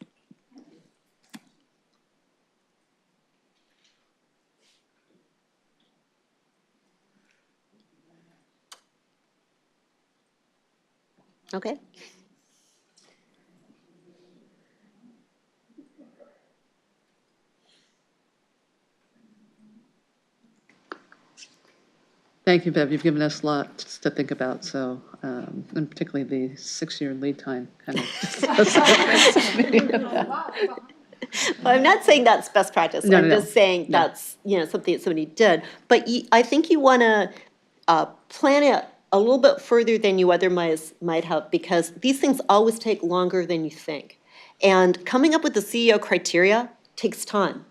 Okay. Thank you, Bev. You've given us lots to think about, so, and particularly the 6-year lead time kind of. Well, I'm not saying that's best practice. No, I'm no, just saying no. that's, something that somebody did. But I think you want to plan it a little bit further than you otherwise might have, because these things always take longer than you think. And coming up with the CEO criteria takes time.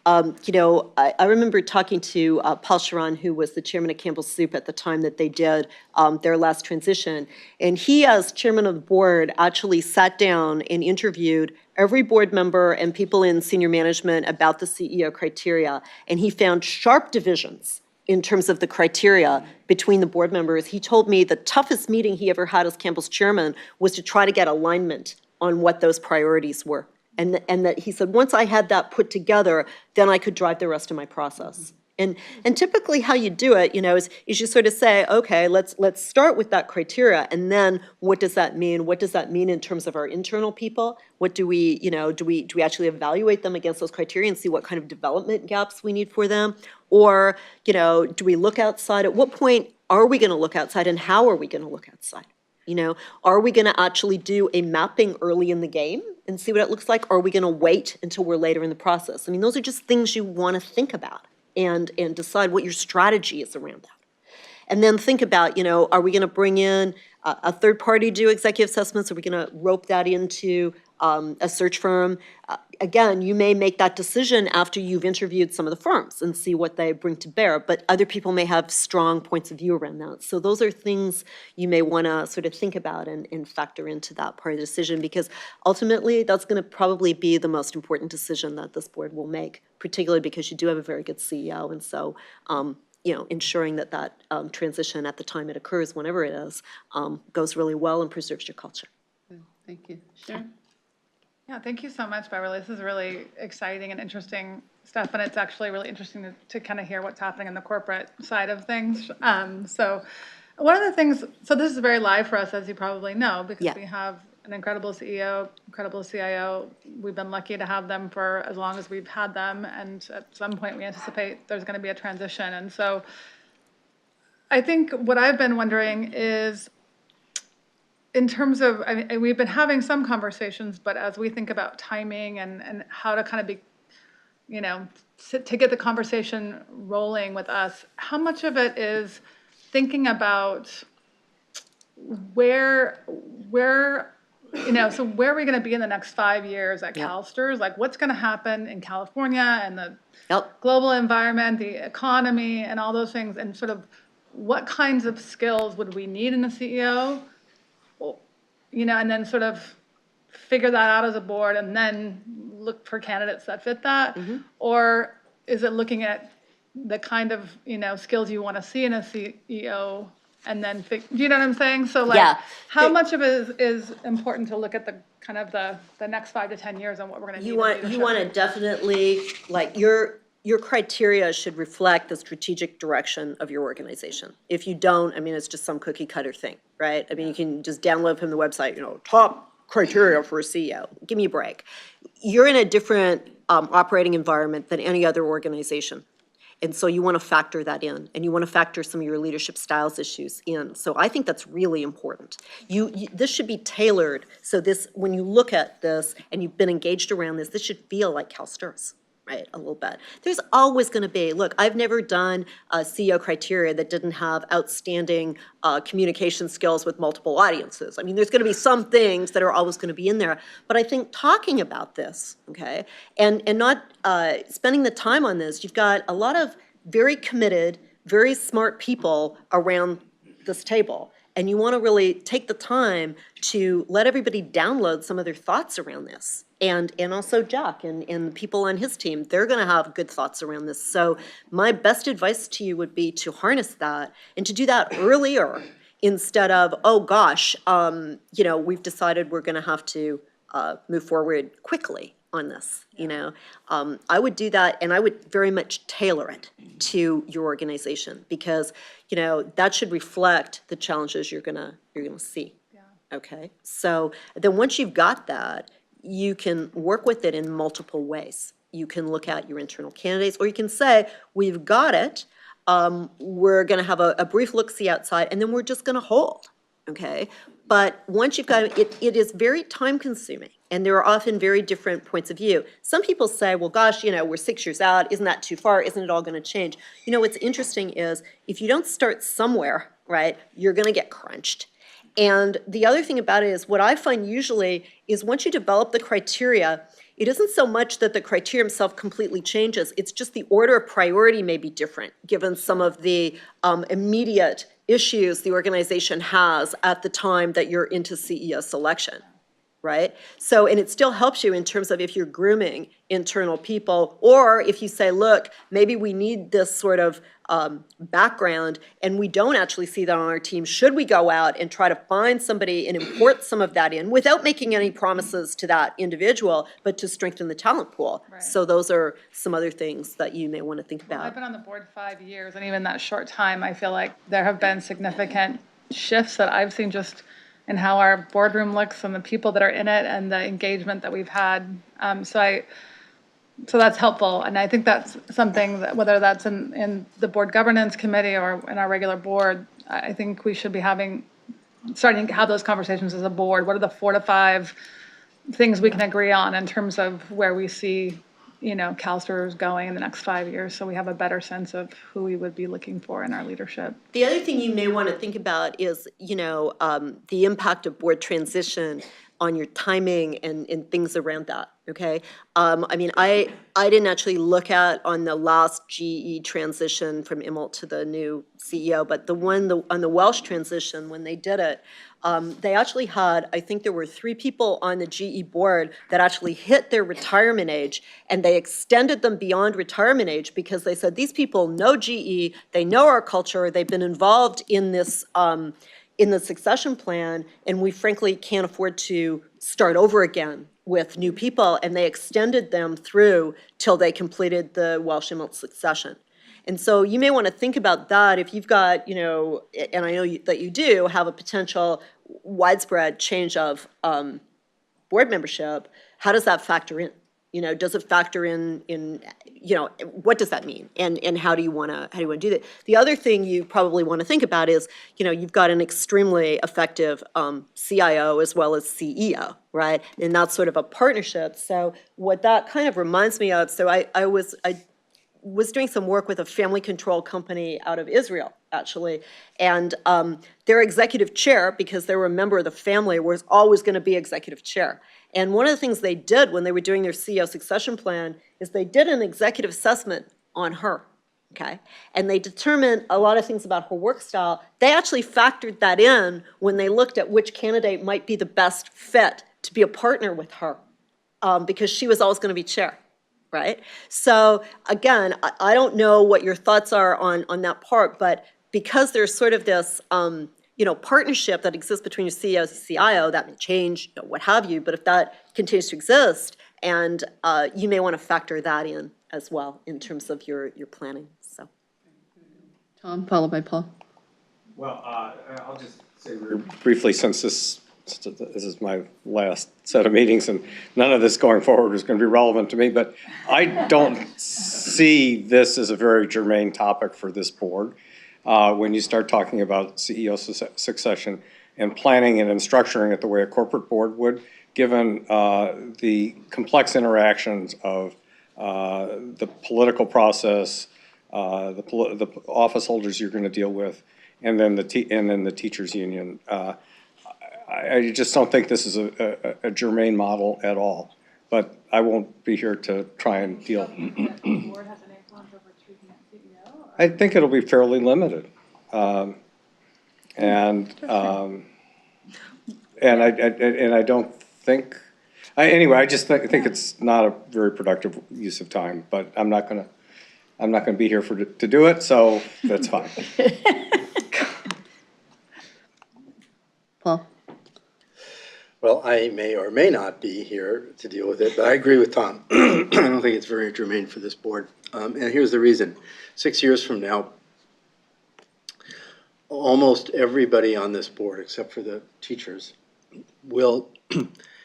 I remember talking to Paul Sharon, who was the chairman of Campbell Soup at the time that they did their last transition. And he, as chairman of the board, actually sat down and interviewed every board member and people in senior management about the CEO criteria. And he found sharp divisions in terms of the criteria between the board members. He told me the toughest meeting he ever had as Campbell's chairman was to try to get alignment on what those priorities were. And that he said, once I had that put together, then I could drive the rest of my process. And typically how you do it, is you sort of say, okay, let's start with that criteria, and then what does that mean? What does that mean in terms of our internal people? What do we, do we actually evaluate them against those criteria and see what kind of development gaps we need for them? Or, do we look outside? At what point are we going to look outside, and how are we going to look outside? Are we going to actually do a mapping early in the game and see what it looks like? Or are we going to wait until we're later in the process? I mean, those are just things you want to think about and decide what your strategy is around that. And then think about, are we going to bring in a third party to do executive assessments? Are we going to rope that into a search firm? Again, you may make that decision after you've interviewed some of the firms and see what they bring to bear, but other people may have strong points of view around that. So those are things you may want to sort of think about and factor into that part of the decision, because ultimately that's going to probably be the most important decision that this board will make, particularly because you do have a very good CEO. And so, ensuring that transition at the time it occurs, whenever it is, goes really well and preserves your culture. Thank you. Sharon? Yeah, thank you so much, Beverly. This is really exciting and interesting stuff, and it's actually really interesting to kind of hear what's happening in the corporate side of things. So one of the things, so this is very live for us, as you probably know, because we have an incredible CEO, incredible CIO. We've been lucky to have them for as long as we've had them, and at some point we anticipate there's going to be a transition. And so I think what I've been wondering is, in terms of, we've been having some conversations, but as we think about timing and how to kind of be, to get the conversation rolling with us, how much of it is thinking about where so where are we going to be in the next 5 years at CalSTRS? Like, what's going to happen in California and the global environment, the economy, and all those things, and sort of what kinds of skills would we need in a CEO? And then sort of figure that out as a board and then look for candidates that fit that? Mm-hmm. Or is it looking at the kind of, skills you want to see in a CEO and then do you know what I'm saying? So how much of it is important to look at the kind of the next 5 to 10 years and what we're going to need? You want to definitely, your criteria should reflect the strategic direction of your organization. If you don't, it's just some cookie cutter thing, right? You can just download from the website, top criteria for a CEO. Give me a break. You're in a different operating environment than any other organization. And so you want to factor that in, and you want to factor some of your leadership styles issues in. So I think that's really important. This should be tailored, so this, when you look at this and you've been engaged around this should feel like CalSTRS, right, a little bit. There's always going to be, look, I've never done a CEO criteria that didn't have outstanding communication skills with multiple audiences. I mean, there's going to be some things that are always going to be in there, but I think talking about this, okay, and not spending the time on this, you've got a lot of very committed, very smart people around this table. And you want to really take the time to let everybody download some of their thoughts around this. And also Jack and the people on his team, they're going to have good thoughts around this. So my best advice to you would be to harness that and to do that earlier instead of, oh gosh, we've decided we're going to have to move forward quickly on this, I would do that, and I would very much tailor it to your organization, because, that should reflect the challenges you're gonna see. Okay, so then once you've got that, you can work with it in multiple ways. You can look at your internal candidates, or you can say, we've got it, we're gonna have a brief look-see outside, and then we're just gonna hold, okay? But once you've got it, it is very time-consuming, and there are often very different points of view. Some people say, well, gosh, we're 6 years out, isn't that too far, isn't it all gonna change? What's interesting is, if you don't start somewhere, right, you're gonna get crunched. And the other thing about it is, what I find usually is once you develop the criteria, it isn't so much that the criteria itself completely changes, it's just the order of priority may be different, given some of the immediate issues the organization has at the time that you're into CEO selection, right? So, and it still helps you in terms of if you're grooming internal people, or if you say, look, maybe we need this sort of background, and we don't actually see that on our team. Should we go out and try to find somebody and import some of that in without making any promises to that individual, but to strengthen the talent pool? Right. So those are some other things that you may want to think about. I've been on the board 5 years, and even that short time, I feel like there have been significant shifts that I've seen just in how our boardroom looks and the people that are in it and the engagement that we've had. So that's helpful, and I think that's something that, whether that's in the board governance committee or in our regular board, I think we should be starting to have those conversations as a board. What are the 4 to 5 things we can agree on in terms of where we see, CalSTRS going in the next 5 years, so we have a better sense of who we would be looking for in our leadership. The other thing you may want to think about is, the impact of board transition on your timing and things around that, okay? I didn't actually look at on the last GE transition from Immelt to the new CEO, but on the Welsh transition, when they did it, they actually had, I think there were 3 people on the GE board that actually hit their retirement age, and they extended them beyond retirement age because they said, these people know GE, they know our culture, they've been involved in this, in the succession plan, and we frankly can't afford to start over again with new people, and they extended them through till they completed the Welsh Immelt succession. And so you may want to think about that if you've got, and I know that you do, have a potential widespread change of board membership. How does that factor in? Does it factor in, what does that mean? And how do you want to do that? The other thing you probably want to think about is, you've got an extremely effective CIO as well as CEO, right? And that's sort of a partnership. So what that kind of reminds me of, so I was doing some work with a family control company out of Israel, actually, and their executive chair, because they were a member of the family, was always going to be executive chair. And one of the things they did when they were doing their CEO succession plan is they did an executive assessment on her, okay? And they determined a lot of things about her work style. They actually factored that in when they looked at which candidate might be the best fit to be a partner with her, because she was always going to be chair. Right? So again, I don't know what your thoughts are on that part, but because there's sort of this, partnership that exists between your CEO and CIO, that may change, what have you, but if that continues to exist, and you may want to factor that in as well in terms of your planning, so. Tom, followed by Paul. Well, I'll just say very briefly, since this this is my last set of meetings, and none of this going forward is going to be relevant to me, but I don't see this as a very germane topic for this board. When you start talking about CEO succession and planning and structuring it the way a corporate board would, given the complex interactions of the political process, the office holders you're going to deal with, and then the teachers union. I just don't think this is a germane model at all. But I won't be here to try and deal. I think it'll be fairly limited, and I don't think. Anyway, I just think it's not a very productive use of time. But I'm not gonna be here to do it, so that's fine. Paul? Well, I may or may not be here to deal with it, but I agree with Tom. I don't think it's very germane for this board. And here's the reason. 6 years from now, almost everybody on this board, except for the teachers, will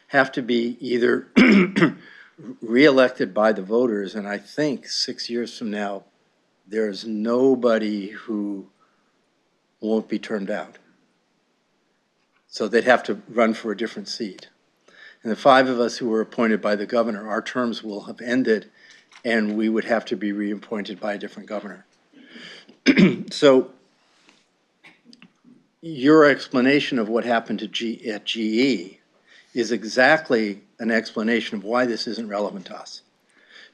have to be either reelected by the voters, and I think 6 years from now, there's nobody who won't be turned out. So they'd have to run for a different seat. And the 5 of us who were appointed by the governor, our terms will have ended, and we would have to be reappointed by a different governor. So your explanation of what happened to at GE is exactly an explanation of why this isn't relevant to us.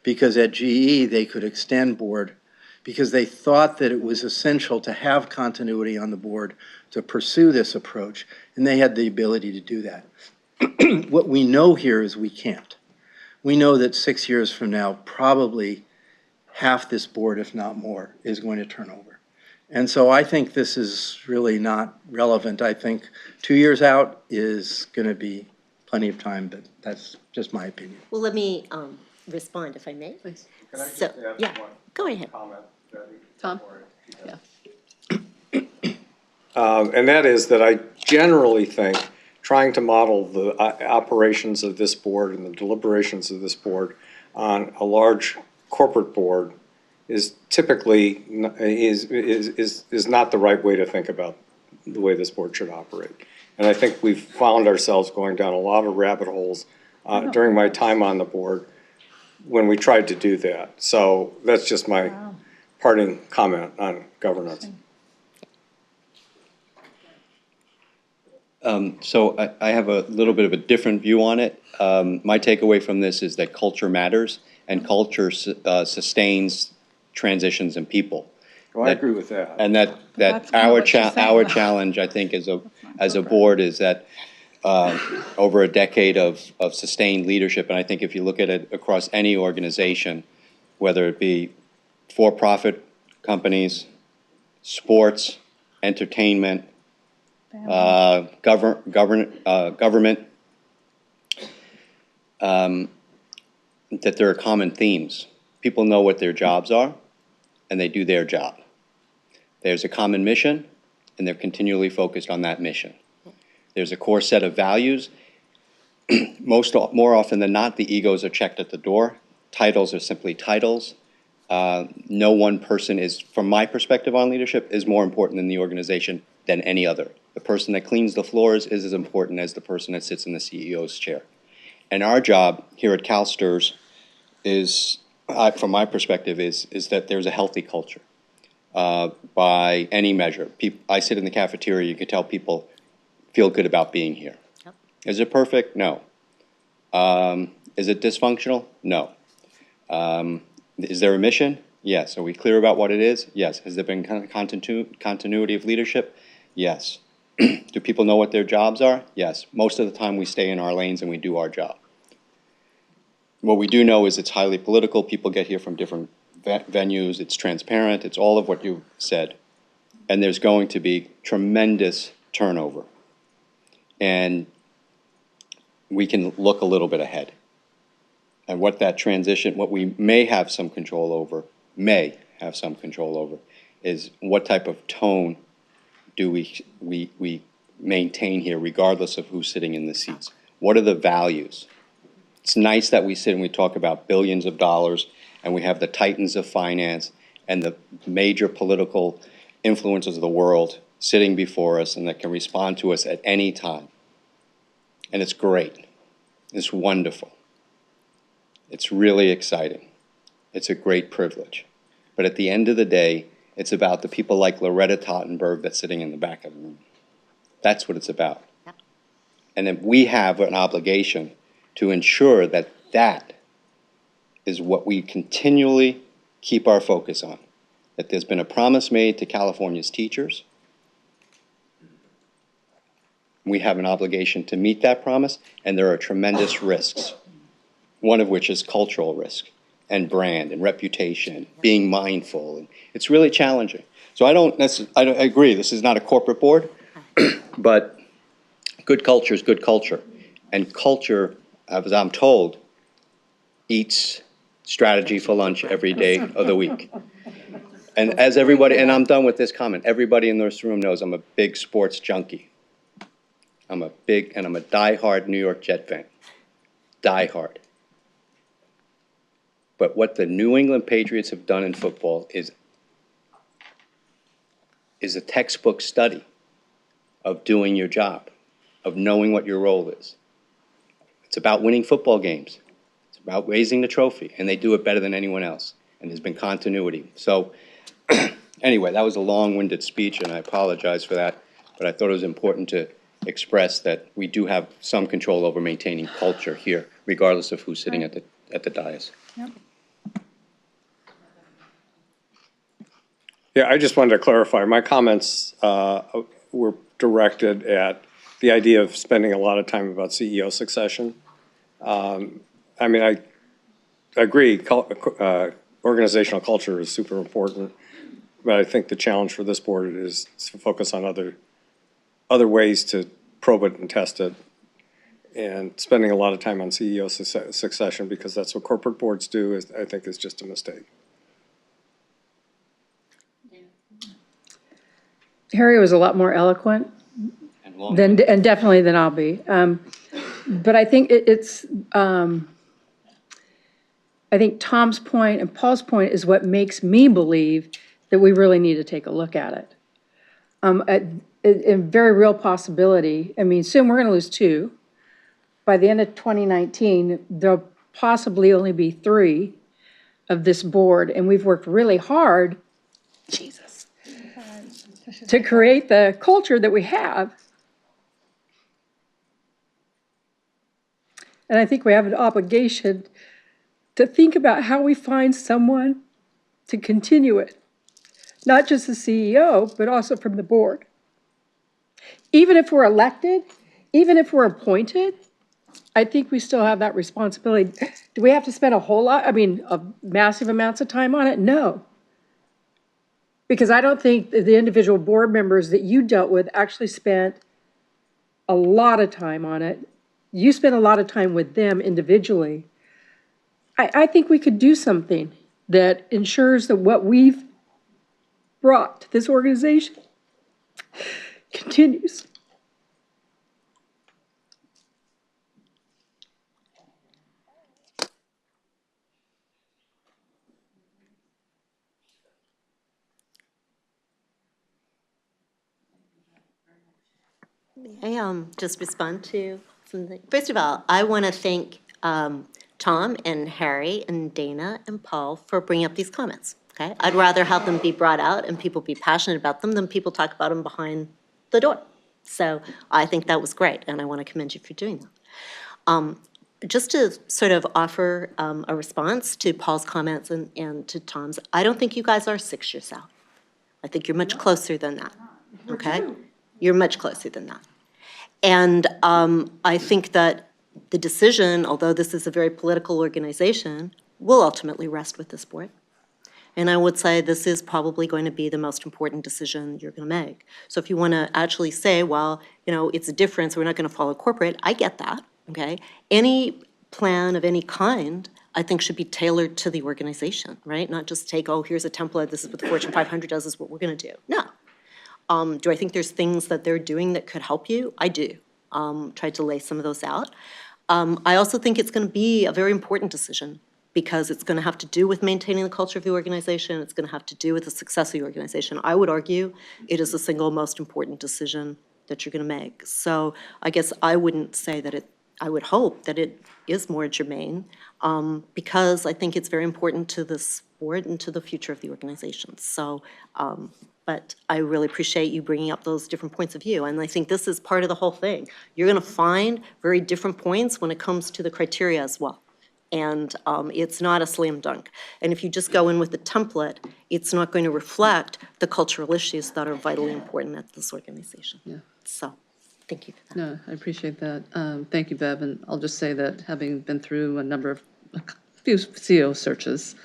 Because at GE, they could extend board because they thought that it was essential to have continuity on the board to pursue this approach, and they had the ability to do that. What we know here is we can't. We know that 6 years from now, probably half this board, if not more, is going to turn over. And so I think this is really not relevant. I think 2 years out is going to be plenty of time, but that's just my opinion. Well, let me respond, if I may. Please. Can I just So, add yeah, one go ahead. comment, Debbie? Tom? Before I- Yeah. And that is that I generally think trying to model the operations of this board and the deliberations of this board on a large corporate board is typically is not the right way to think about the way this board should operate. And I think we've found ourselves going down a lot of rabbit holes during my time on the board when we tried to do that. So that's just my parting comment on governance. So I have a little bit of a different view on it. My takeaway from this is that culture matters, and culture sustains transitions in people. Well, I agree with that. And that That's kinda our what you're saying, our though. challenge, I think, as a board is that over a decade of sustained leadership, and I think if you look at it across any organization, whether it be for-profit companies, sports, entertainment, government, that there are common themes. People know what their jobs are, and they do their job. There's a common mission, and they're continually focused on that mission. There's a core set of values. More often than not, the egos are checked at the door. Titles are simply titles. No one person is, from my perspective on leadership, is more important in the organization than any other. The person that cleans the floors is as important as the person that sits in the CEO's chair. And our job here at CalSTRS is, from my perspective, is that there's a healthy culture by any measure. I sit in the cafeteria, you can tell people feel good about being here. Yep. Is it perfect? No. Is it dysfunctional? No. Is there a mission? Yes. Are we clear about what it is? Yes. Has there been continuity of leadership? Yes. Do people know what their jobs are? Yes. Most of the time we stay in our lanes and we do our job. What we do know is it's highly political. People get here from different venues. It's transparent. It's all of what you said. And there's going to be tremendous turnover. And we can look a little bit ahead. And what that transition, what we may have some control over, is what type of tone do we maintain here regardless of who's sitting in the seats? What are the values? It's nice that we sit and we talk about billions of dollars and we have the titans of finance and the major political influencers of the world sitting before us and that can respond to us at any time. And it's great. It's wonderful. It's really exciting. It's a great privilege. But at the end of the day, it's about the people like Loretta Tottenberg that's sitting in the back of the room. That's what it's about. Yep. And then we have an obligation to ensure that that is what we continually keep our focus on. That there's been a promise made to California's teachers. We have an obligation to meet that promise, and there are tremendous risks, one of which is cultural risk and brand and reputation, being mindful. And it's really challenging. So I agree, this is not a corporate board, but good culture is good culture. And culture, as I'm told, eats strategy for lunch every day of the week. And as everybody, and I'm done with this comment, everybody in this room knows I'm a big sports junkie. I'm a diehard New York Jet fan. Diehard. But what the New England Patriots have done in football is a textbook study of doing your job, of knowing what your role is. It's about winning football games. It's about raising the trophy, and they do it better than anyone else. And there's been continuity. So anyway, that was a long-winded speech, and I apologize for that. But I thought it was important to express that we do have some control over maintaining culture here, regardless of who's sitting at the dais. Yep. Yeah, I just wanted to clarify, my comments were directed at the idea of spending a lot of time about CEO succession. I mean, I agree, organizational culture is super important, but I think the challenge for this board is to focus on other ways to probe it and test it, and spending a lot of time on CEO succession because that's what corporate boards do, I think is just a mistake. Harry was a lot more eloquent and definitely than I'll be. But I think I think Tom's point and Paul's point is what makes me believe that we really need to take a look at it. A very real possibility, I mean, soon we're going to lose 2. By the end of 2019, there'll possibly only be 3 of this board, and we've worked really hard, Jesus, to create the culture that we have. And I think we have an obligation to think about how we find someone to continue it. Not just the CEO, but also from the board. Even if we're elected, even if we're appointed, I think we still have that responsibility. Do we have to spend a whole lot, massive amounts of time on it? No. Because I don't think the individual board members that you dealt with actually spent a lot of time on it. You spent a lot of time with them individually. I think we could do something that ensures that what we've brought to this organization continues. May I just respond to something? First of all, I want to thank Tom and Harry and Dana and Paul for bringing up these comments. Okay, I'd rather have them be brought out and people be passionate about them than people talk about them behind the door. So I think that was great, and I want to commend you for doing that. Just to sort of offer a response to Paul's comments and to Tom's, I don't think you guys are 6 years out. I think you're much closer than that, okay? You're much closer than that. And I think that the decision, although this is a very political organization, will ultimately rest with this board. And I would say this is probably going to be the most important decision you're going to make. So if you want to actually say, well, you know, it's a difference, we're not going to follow corporate, I get that, okay? Any plan of any kind, I think, should be tailored to the organization, right? Not just take, oh, here's a template, this is what the Fortune 500 does, this is what we're going to do. No. Do I think there's things that they're doing that could help you? I do. Tried to lay some of those out. I also think it's going to be a very important decision because it's going to have to do with maintaining the culture of the organization. It's going to have to do with the success of the organization. I would argue it is the single most important decision that you're going to make. So I guess I wouldn't say that I would hope that it is more germane because I think it's very important to this board and to the future of the organization. So, but I really appreciate you bringing up those different points of view. And I think this is part of the whole thing. You're going to find very different points when it comes to the criteria as well. And it's not a slam dunk. And if you just go in with the template, it's not going to reflect the cultural issues that are vitally important at this organization. Yeah. So, thank you for that. No, I appreciate that. Thank you, Bev. And I'll just say that having been through a few CEO searches,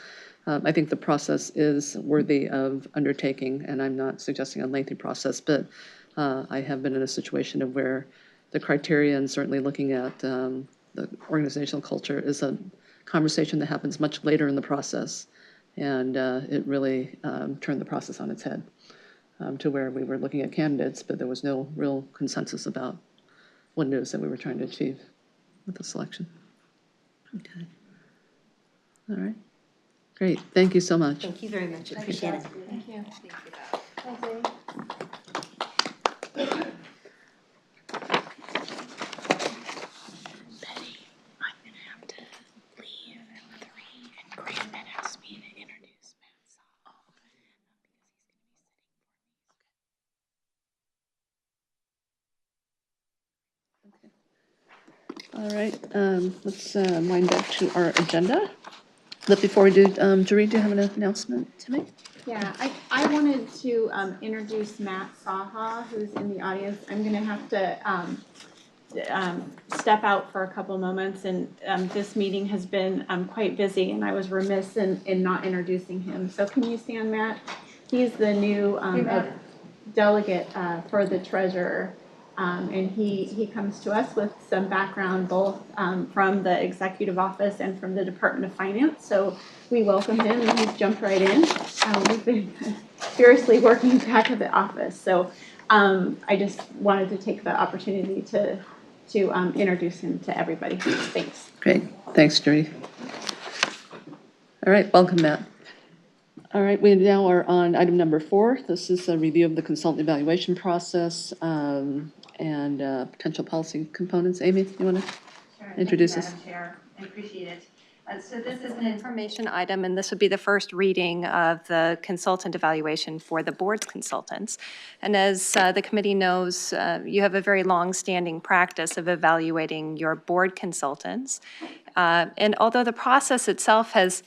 I think the process is worthy of undertaking, and I'm not suggesting a lengthy process, but I have been in a situation of where the criteria and certainly looking at the organizational culture is a conversation that happens much later in the process, and it really turned the process on its head to where we were looking at candidates, but there was no real consensus about what it is that we were trying to achieve with the selection. Okay. All right. Great. Thank you so much. Thank you very much. Appreciate it. Thank you. Thanks, Amy. All right, let's wind back to our agenda. But before we do, Dorit, do you have an announcement to make? Yeah, I wanted to introduce Matt Saha, who's in the audience. I'm gonna have to step out for a couple moments, and this meeting has been quite busy, and I was remiss in not introducing him. So can you stand, Matt? He's the new delegate for the treasurer. And he comes to us with some background both from the executive office and from the Department of Finance. So we welcome him, and he's jumped right in. We've been furiously working back at the office. So I just wanted to take the opportunity to introduce him to everybody. Thanks. Great. Thanks, Dorit. All right, welcome, Matt. All right, we now are on item number 4. This is a review of the consultant evaluation process and potential policy components. Amy, you want to introduce us? Madam Chair, I appreciate it. So this is an information item, and this would be the first reading of the consultant evaluation for the board's consultants. And as the committee knows, you have a very long-standing practice of evaluating your board consultants. And although the process itself has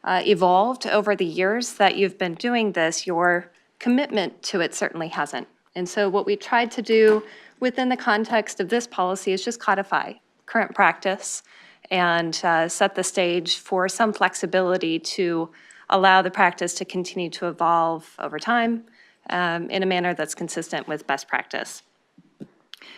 evolved over the years that you've been doing this, your commitment to it certainly hasn't. And so what we tried to do within the context of this policy is just codify current practice and set the stage for some flexibility to allow the practice to continue to evolve over time in a manner that's consistent with best practice.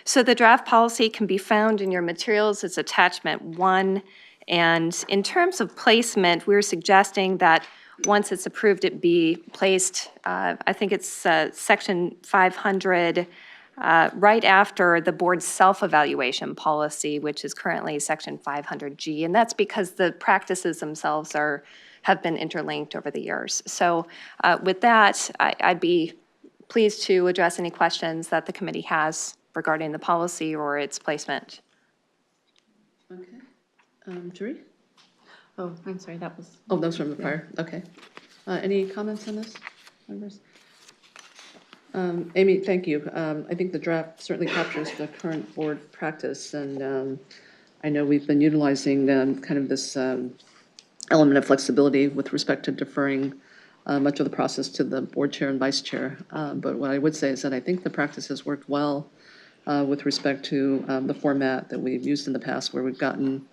So the draft policy can be found in your materials. It's attachment 1. And in terms of placement, we're suggesting that once it's approved, it be placed, I think it's section 500, right after the board's self-evaluation policy, which is currently section 500G. And that's because the practices themselves have been interlinked over the years. So with that, I'd be pleased to address any questions that the committee has regarding the policy or its placement. Okay. Dorit? Oh, I'm sorry, that was. Oh, that was from the prior. Okay. Any comments on this, members? Amy, thank you. I think the draft certainly captures the current board practice, and I know we've been utilizing kind of this element of flexibility with respect to deferring much of the process to the board chair and vice chair. But what I would say is that I think the practice has worked well with respect to the format that we've used in the past, where we've gotten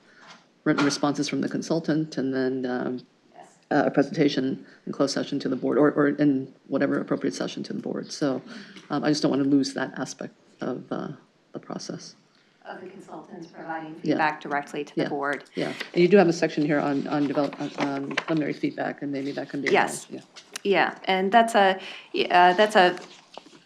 written responses from the consultant and then a presentation in closed session to the board or in whatever appropriate session to the board. So I just don't want to lose that aspect of the process. Of the consultants providing feedback directly to the board. Yeah, and you do have a section here on preliminary feedback, and maybe that can be. Yes. Yeah. Yeah, and that's a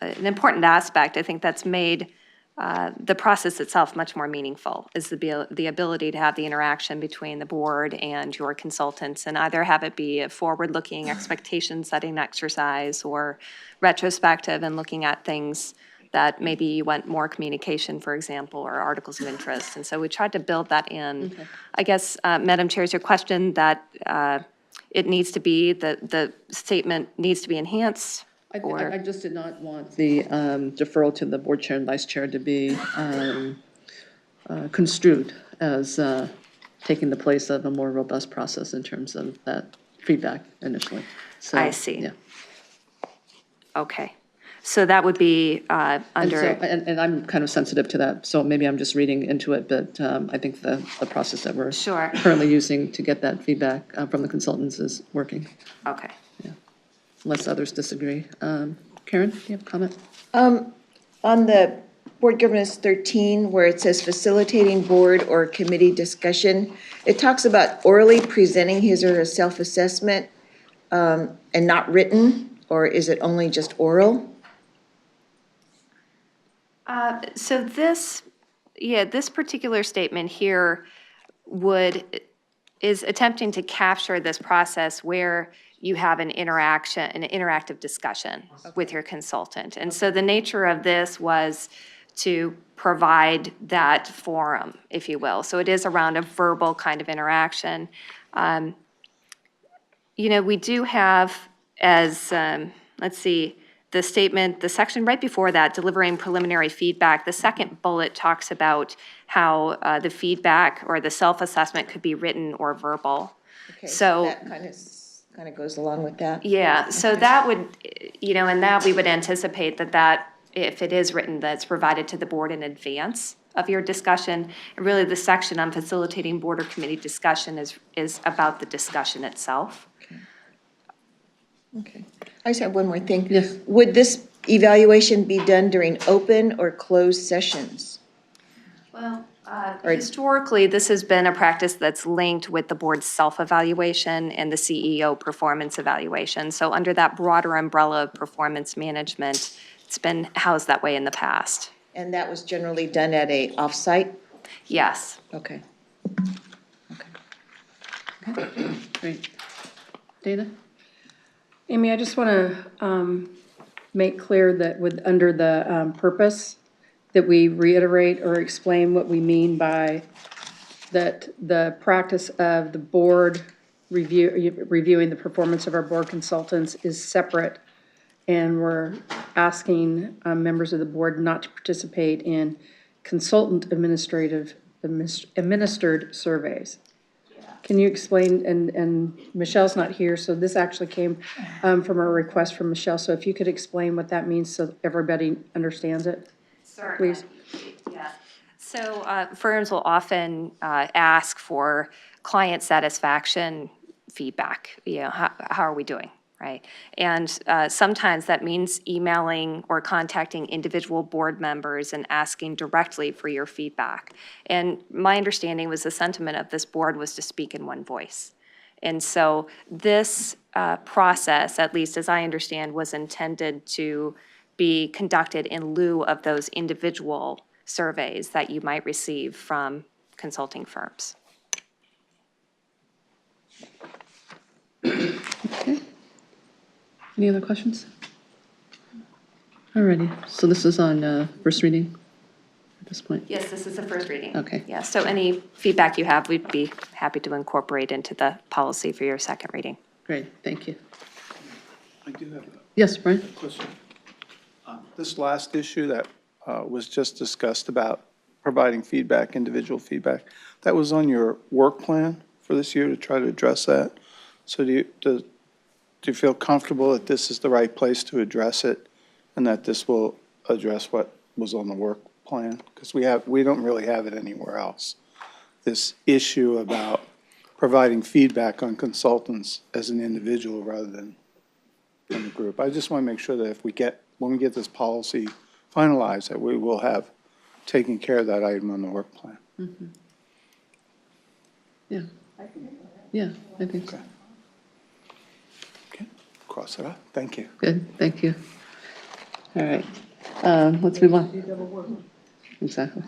an important aspect, I think that's made the process itself much more meaningful, is the ability to have the interaction between the board and your consultants, and either have it be a forward-looking expectation-setting exercise or retrospective and looking at things that maybe you want more communication, for example, or articles of interest. And so we tried to build that in. I guess, Madam Chair, is your question that it needs to be, the statement needs to be enhanced? I just did not want the deferral to the board chair and vice chair to be construed as taking the place of a more robust process in terms of that feedback initially. So, I see. Yeah. Okay. So that would be under. And I'm kind of sensitive to that, so maybe I'm just reading into it, but I think the process that we're Sure. currently using to get that feedback from the consultants is working, Okay. unless others disagree. Karen, do you have a comment? On the Board Governance 13, where it says facilitating board or committee discussion, it talks about orally presenting his or her self-assessment and not written, or is it only just oral? So this particular statement here is attempting to capture this process where you have an interactive discussion with your consultant. And so the nature of this was to provide that forum, if you will. So it is around a verbal kind of interaction. We do have as, let's see, the statement, the section right before that, delivering preliminary feedback, the second bullet talks about how the feedback or the self-assessment could be written or verbal. Okay, So- that kind of goes along with that? Yeah, so that would, in that, we would anticipate that if it is written, that's provided to the board in advance of your discussion. And really, the section on facilitating board or committee discussion is about the discussion itself. Okay. I just have one more thing. Yes. Would this evaluation be done during open or closed sessions? Well, historically, this has been a practice that's linked with the board's self-evaluation and the CEO performance evaluation. So under that broader umbrella of performance management, it's been housed that way in the past. And that was generally done at a offsite? Yes. Okay. Great. Dana? Amy, I just want to make clear that under the purpose, that we reiterate or explain what we mean by that the practice of the board reviewing the performance of our board consultants is separate, and we're asking members of the board not to participate in consultant administered surveys. Can you explain, and Michelle's not here, so this actually came from a request from Michelle, so if you could explain what that means so everybody understands it, please. Yeah. So firms will often ask for client satisfaction feedback. How are we doing, right? And sometimes that means emailing or contacting individual board members and asking directly for your feedback. And my understanding was the sentiment of this board was to speak in one voice. And so this process, at least as I understand, was intended to be conducted in lieu of those individual surveys that you might receive from consulting firms. Okay. Any other questions? Alrighty, so this is on first reading at this point? Yes, this is the first reading. Okay. Yeah, so any feedback you have, we'd be happy to incorporate into the policy for your second reading. Great, thank you. I do have Yes, Brian? a question. This last issue that was just discussed about providing feedback, individual feedback, that was on your work plan for this year to try to address that. So do you feel comfortable that this is the right place to address it and that this will address what was on the work plan? Because we don't really have it anywhere else. This issue about providing feedback on consultants as an individual rather than in a group. I just want to make sure that when we get this policy finalized, that we will have taken care of that item on the work plan. Mm-hmm. Yeah. Yeah, I think so. Okay, cross it off. Thank you. Good, thank you. All right, let's move on. Exactly.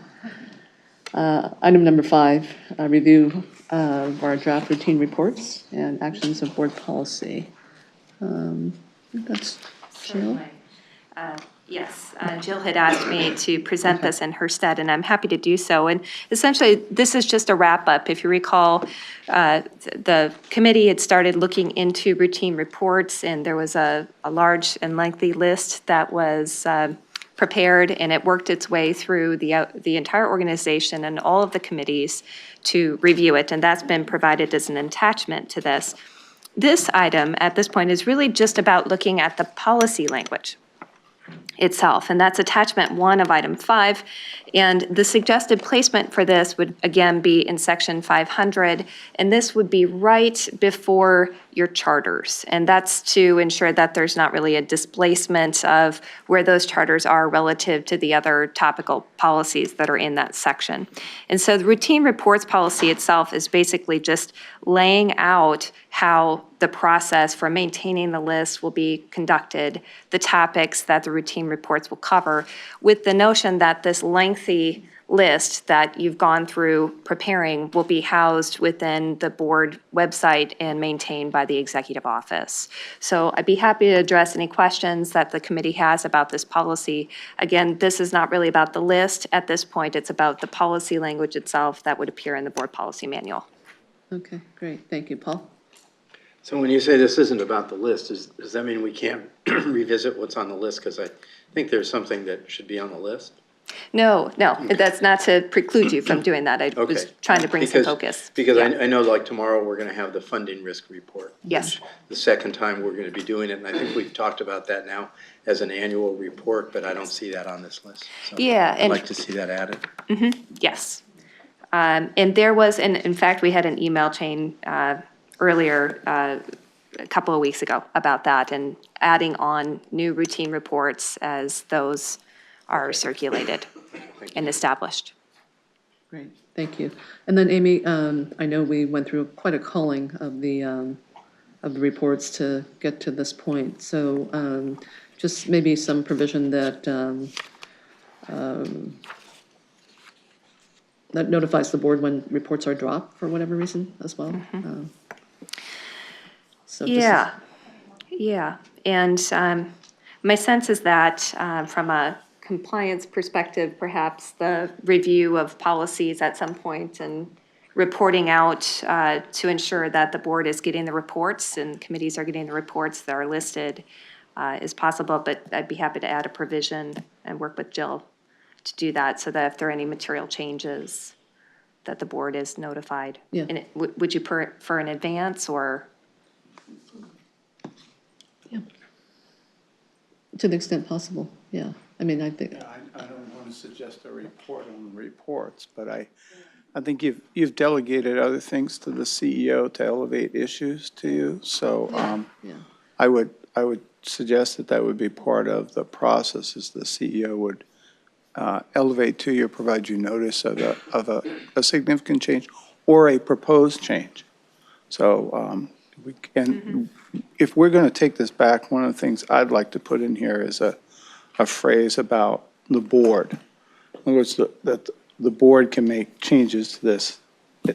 Item number 5, review of our draft routine reports and actions of board policy. I think that's Jill. Yes, Jill had asked me to present this in her stead, and I'm happy to do so. And essentially, this is just a wrap-up. If you recall, the committee had started looking into routine reports, and there was a large and lengthy list that was prepared, and it worked its way through the entire organization and all of the committees to review it, and that's been provided as an attachment to this. This item, at this point, is really just about looking at the policy language itself, and that's attachment 1 of item 5. And the suggested placement for this would again be in section 500, and this would be right before your charters. And that's to ensure that there's not really a displacement of where those charters are relative to the other topical policies that are in that section. And so the routine reports policy itself is basically just laying out how the process for maintaining the list will be conducted, the topics that the routine reports will cover, with the notion that this lengthy list that you've gone through preparing will be housed within the board website and maintained by the executive office. So I'd be happy to address any questions that the committee has about this policy. Again, this is not really about the list at this point. It's about the policy language itself that would appear in the board policy manual. Okay, great, thank you, Paul. So when you say this isn't about the list, does that mean we can't revisit what's on the list? Because I think there's something that should be on the list. No, that's not to preclude you from doing that. I was trying to bring some focus. Because Yeah. I know like tomorrow, we're going to have the funding risk report. Yes. which The second time we're going to be doing it, and I think we've talked about that now as an annual report, but I don't see that on this list. So Yeah, I'd and- like to see that added. Yes. And there was, and in fact, we had an email chain earlier, a couple of weeks ago about that, and adding on new routine reports as those are circulated and established. Great, thank you. And then Amy, I know we went through quite a culling of the reports to get to this point. So just maybe some provision that that notifies the board when reports are dropped for whatever reason as well. So this is- Yeah. And my sense is that from a compliance perspective, perhaps the review of policies at some point and reporting out to ensure that the board is getting the reports and committees are getting the reports that are listed is possible, but I'd be happy to add a provision and work with Jill to do that, so that if there are any material changes, that the board is notified. Yeah. And would you prefer in advance, or? To the extent possible, yeah. I mean, I think, I don't want to suggest a report on reports, but I think you've delegated other things to the CEO to elevate issues to you. So yeah. I would suggest that would be part of the process, is the CEO would elevate to you, provide you notice of a significant change or a proposed change. So if we're going to take this back, one of the things I'd like to put in here is a phrase about the board. In other words, that the board can make changes to this,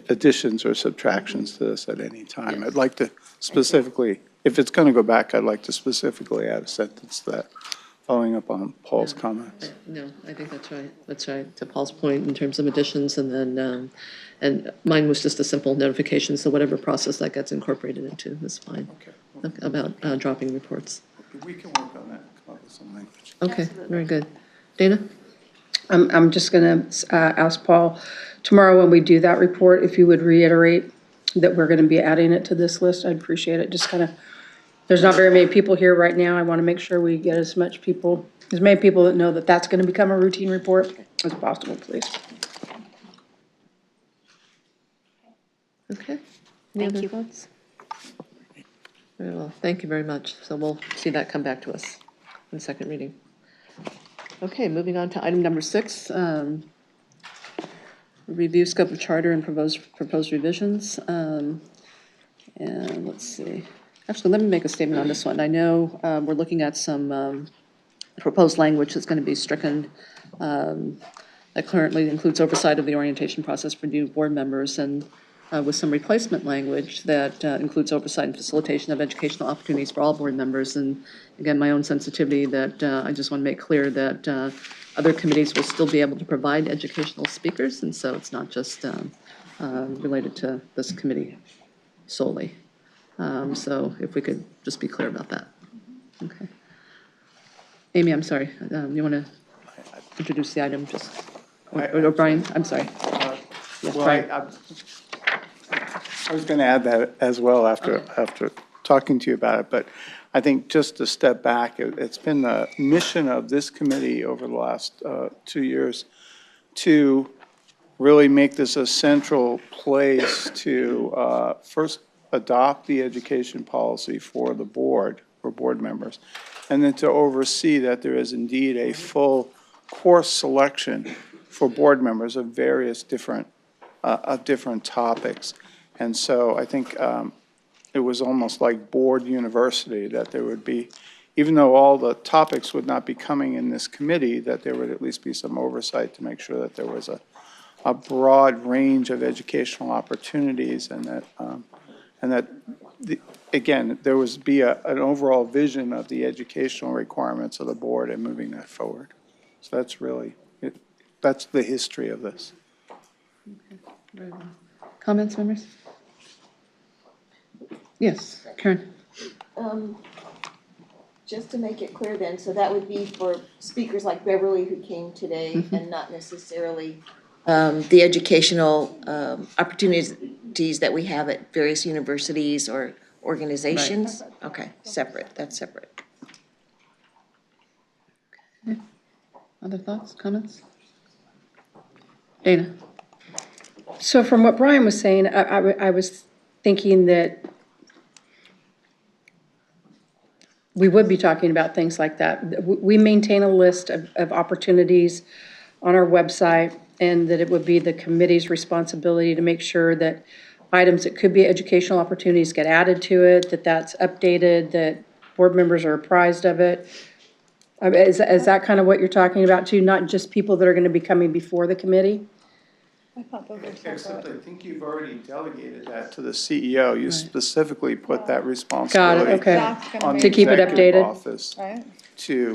additions or subtractions to this at any time. I'd like to specifically, if it's going to go back, I'd like to specifically add a sentence to that, following up on Paul's comments. No, I think that's right. That's right, to Paul's point in terms of additions, and then, and mine was just a simple notification, so whatever process that gets incorporated into is fine. About dropping reports. We can work on that, come up with some language. Okay, very good. Dana? I'm just going to ask Paul, tomorrow when we do that report, if you would reiterate that we're going to be adding it to this list, I'd appreciate it. Just kind of, there's not very many people here right now. I want to make sure we get as many people that know that that's going to become a routine report as possible, please. Okay. Any other thoughts? Very well, thank you very much. So we'll see that come back to us in second reading. Okay, moving on to item number 6. Review scope of charter and proposed revisions. And let's see. Actually, let me make a statement on this one. I know we're looking at some proposed language that's going to be stricken that currently includes oversight of the orientation process for new board members, and with some replacement language that includes oversight and facilitation of educational opportunities for all board members. And again, my own sensitivity that I just want to make clear that other committees will still be able to provide educational speakers, and so it's not just related to this committee solely. So if we could just be clear about that. Okay. Amy, I'm sorry, you want to introduce the item just, or Brian, I'm sorry. Yes, Well, Brian. I was going to add that as well after talking to you about it, but I think just to step back, it's been the mission of this committee over the last 2 years to really make this a central place to first adopt the education policy for the board, for board members, and then to oversee that there is indeed a full course selection for board members of various different topics. And so I think it was almost like board university, that there would be, even though all the topics would not be coming in this committee, that there would at least be some oversight to make sure that there was a broad range of educational opportunities, and that again, there was an overall vision of the educational requirements of the board and moving that forward. So that's really, that's the history of this. Very well. Comments, members? Yes, Karen. Just to make it clear then, so that would be for speakers like Beverly who came today and not necessarily the educational opportunities that we have at various universities or organizations? Okay, separate, that's separate. Other thoughts, comments? Dana? So from what Brian was saying, I was thinking that we would be talking about things like that. We maintain a list of opportunities on our website, and that it would be the committee's responsibility to make sure that items that could be educational opportunities get added to it, that that's updated, that board members are apprised of it. Is that kind of what you're talking about too? Not just people that are going to be coming before the committee? I thought those were Except separate. I think you've already delegated that to the CEO. You specifically put that Got responsibility it, okay. That's gonna on be- the To keep it executive updated? office Right? to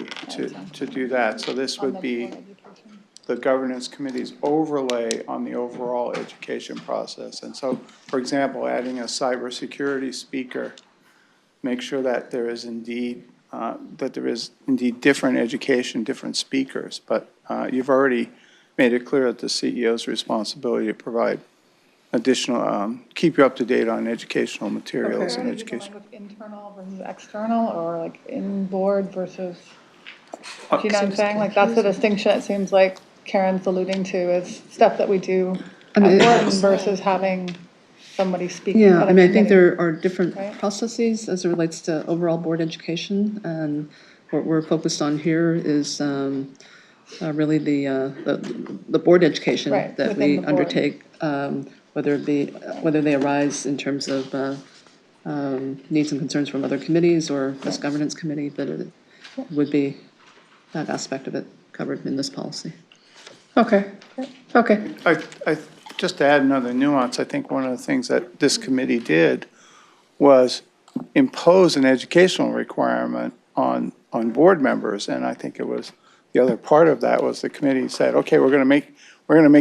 do that. So this On would the be board education. the governance committee's overlay on the overall education process. And so, for example, adding a cybersecurity speaker, make sure that there is indeed different education, different speakers. But you've already made it clear that the CEO's responsibility to provide additional, keep you up to date on educational materials and Where did you education. go with internal versus external, or like in board versus, do you know what I'm saying? Like, that's the distinction it seems like Karen's alluding to, is stuff that we do at mean, board versus having somebody speaking Yeah, at I a mean, I think committee. there are different Right. processes as it relates to overall board education, and what we're focused on here is really the board education Right, that within we the board. undertake, whether they arise in terms of needs and concerns from other committees or this governance committee, but it would be that aspect of it covered in this policy. Okay, okay. Just to add another nuance, I think one of the things that this committee did was impose an educational requirement on board members, and I think it was, the other part of that was the committee said, okay, we're gonna make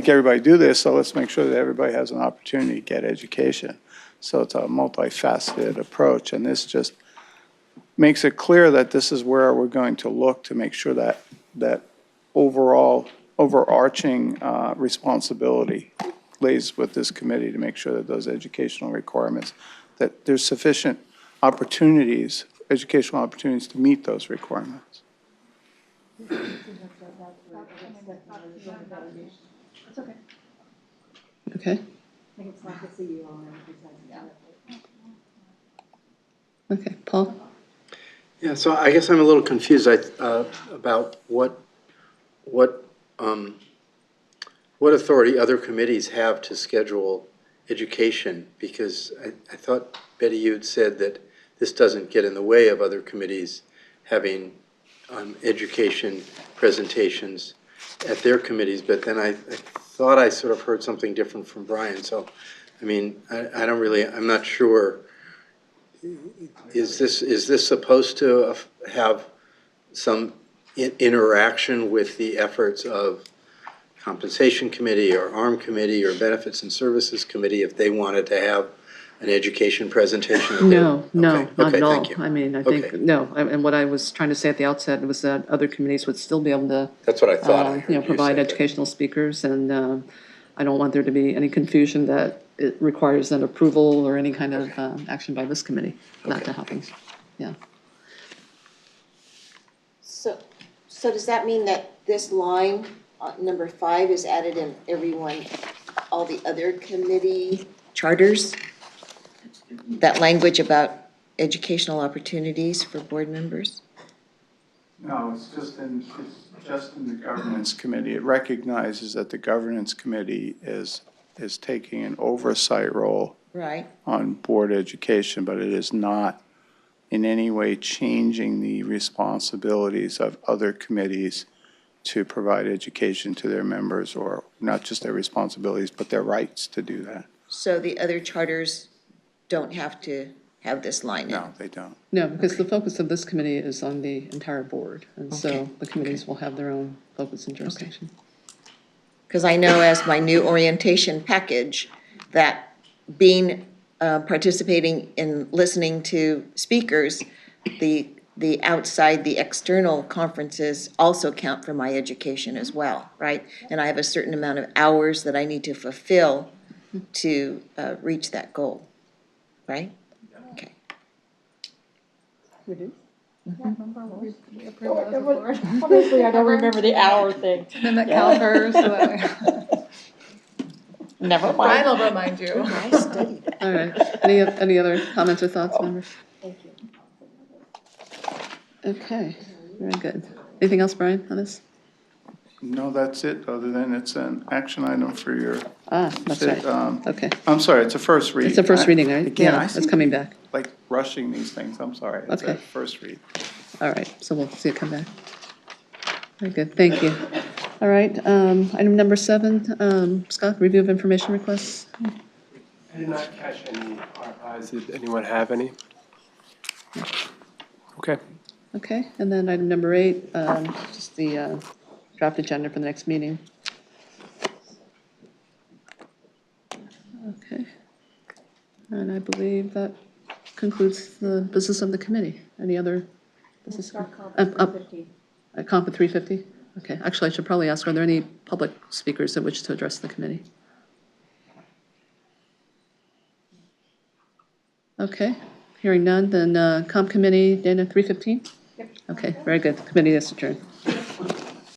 everybody do this, so let's make sure that everybody has an opportunity to get education. So it's a multifaceted approach, and this just makes it clear that this is where we're going to look to make sure that overall overarching responsibility lays with this committee to make sure that those educational requirements, that there's sufficient opportunities, educational opportunities to meet those requirements. Okay? Okay, Paul? Yeah, so I guess I'm a little confused about what authority other committees have to schedule education, because I thought, Betty, you'd said that this doesn't get in the way of other committees having education presentations at their committees, but then I thought I sort of heard something different from Brian, so, I mean, I don't really, I'm not sure. Is this supposed to have some interaction with the efforts of Compensation Committee or ARM Committee or Benefits and Services Committee if they wanted to have an education presentation? No, not Okay, at all. thank you. I mean, I think, Okay. no, and what I was trying to say at the outset was that other committees would still be able to, That's what I thought I heard you provide say. educational speakers, and I don't want there to be any confusion that it requires an approval or any kind of action by this committee for that to happen. Yeah. So does that mean that this line, number 5, is added in all the other committee charters? That language about educational opportunities for board members? No, it's just in the governance committee. It recognizes that the governance committee is taking an oversight role Right. on board education, but it is not in any way changing the responsibilities of other committees to provide education to their members, or not just their responsibilities, but their rights to do that. So the other charters don't have to have this line in? No, they don't. No, because the focus of this committee is on the entire board, and Okay. so the committees will have their own focus and jurisdiction. Because I know as my new orientation package, that participating in listening to speakers, the outside, the external conferences also count for my education as well, right? And I have a certain amount of hours that I need to fulfill to reach that goal, right? Okay. Honestly, I don't remember the hour thing. Then that calipers, so that Never Brian mind. will remind you. I studied that. All right. Any other comments or thoughts, members? Thank you. Okay, very good. Anything else, Brian, on this? No, that's it, other than it's an action item for your, That's right. Okay. I'm sorry, it's a first read. It's a first reading, right? Again, Yeah, I it's seem coming back. like rushing these things, I'm sorry. It's Okay. a first read. All right, so we'll see it come back. Very good, thank you. All right, item number 7, Scott, review of information requests. I did not catch any RFIs. Did anyone have any? Okay. Okay, and then item number 8, just the draft agenda for the next meeting. Okay. And I believe that concludes the business of the committee. Any other business? Comp at 3:50? Okay, actually, I should probably ask, are there any public speakers that wish to address the committee? Okay, hearing none, then Comp Committee, Dana, 3:15? Yep. Okay, very good. The committee is adjourned.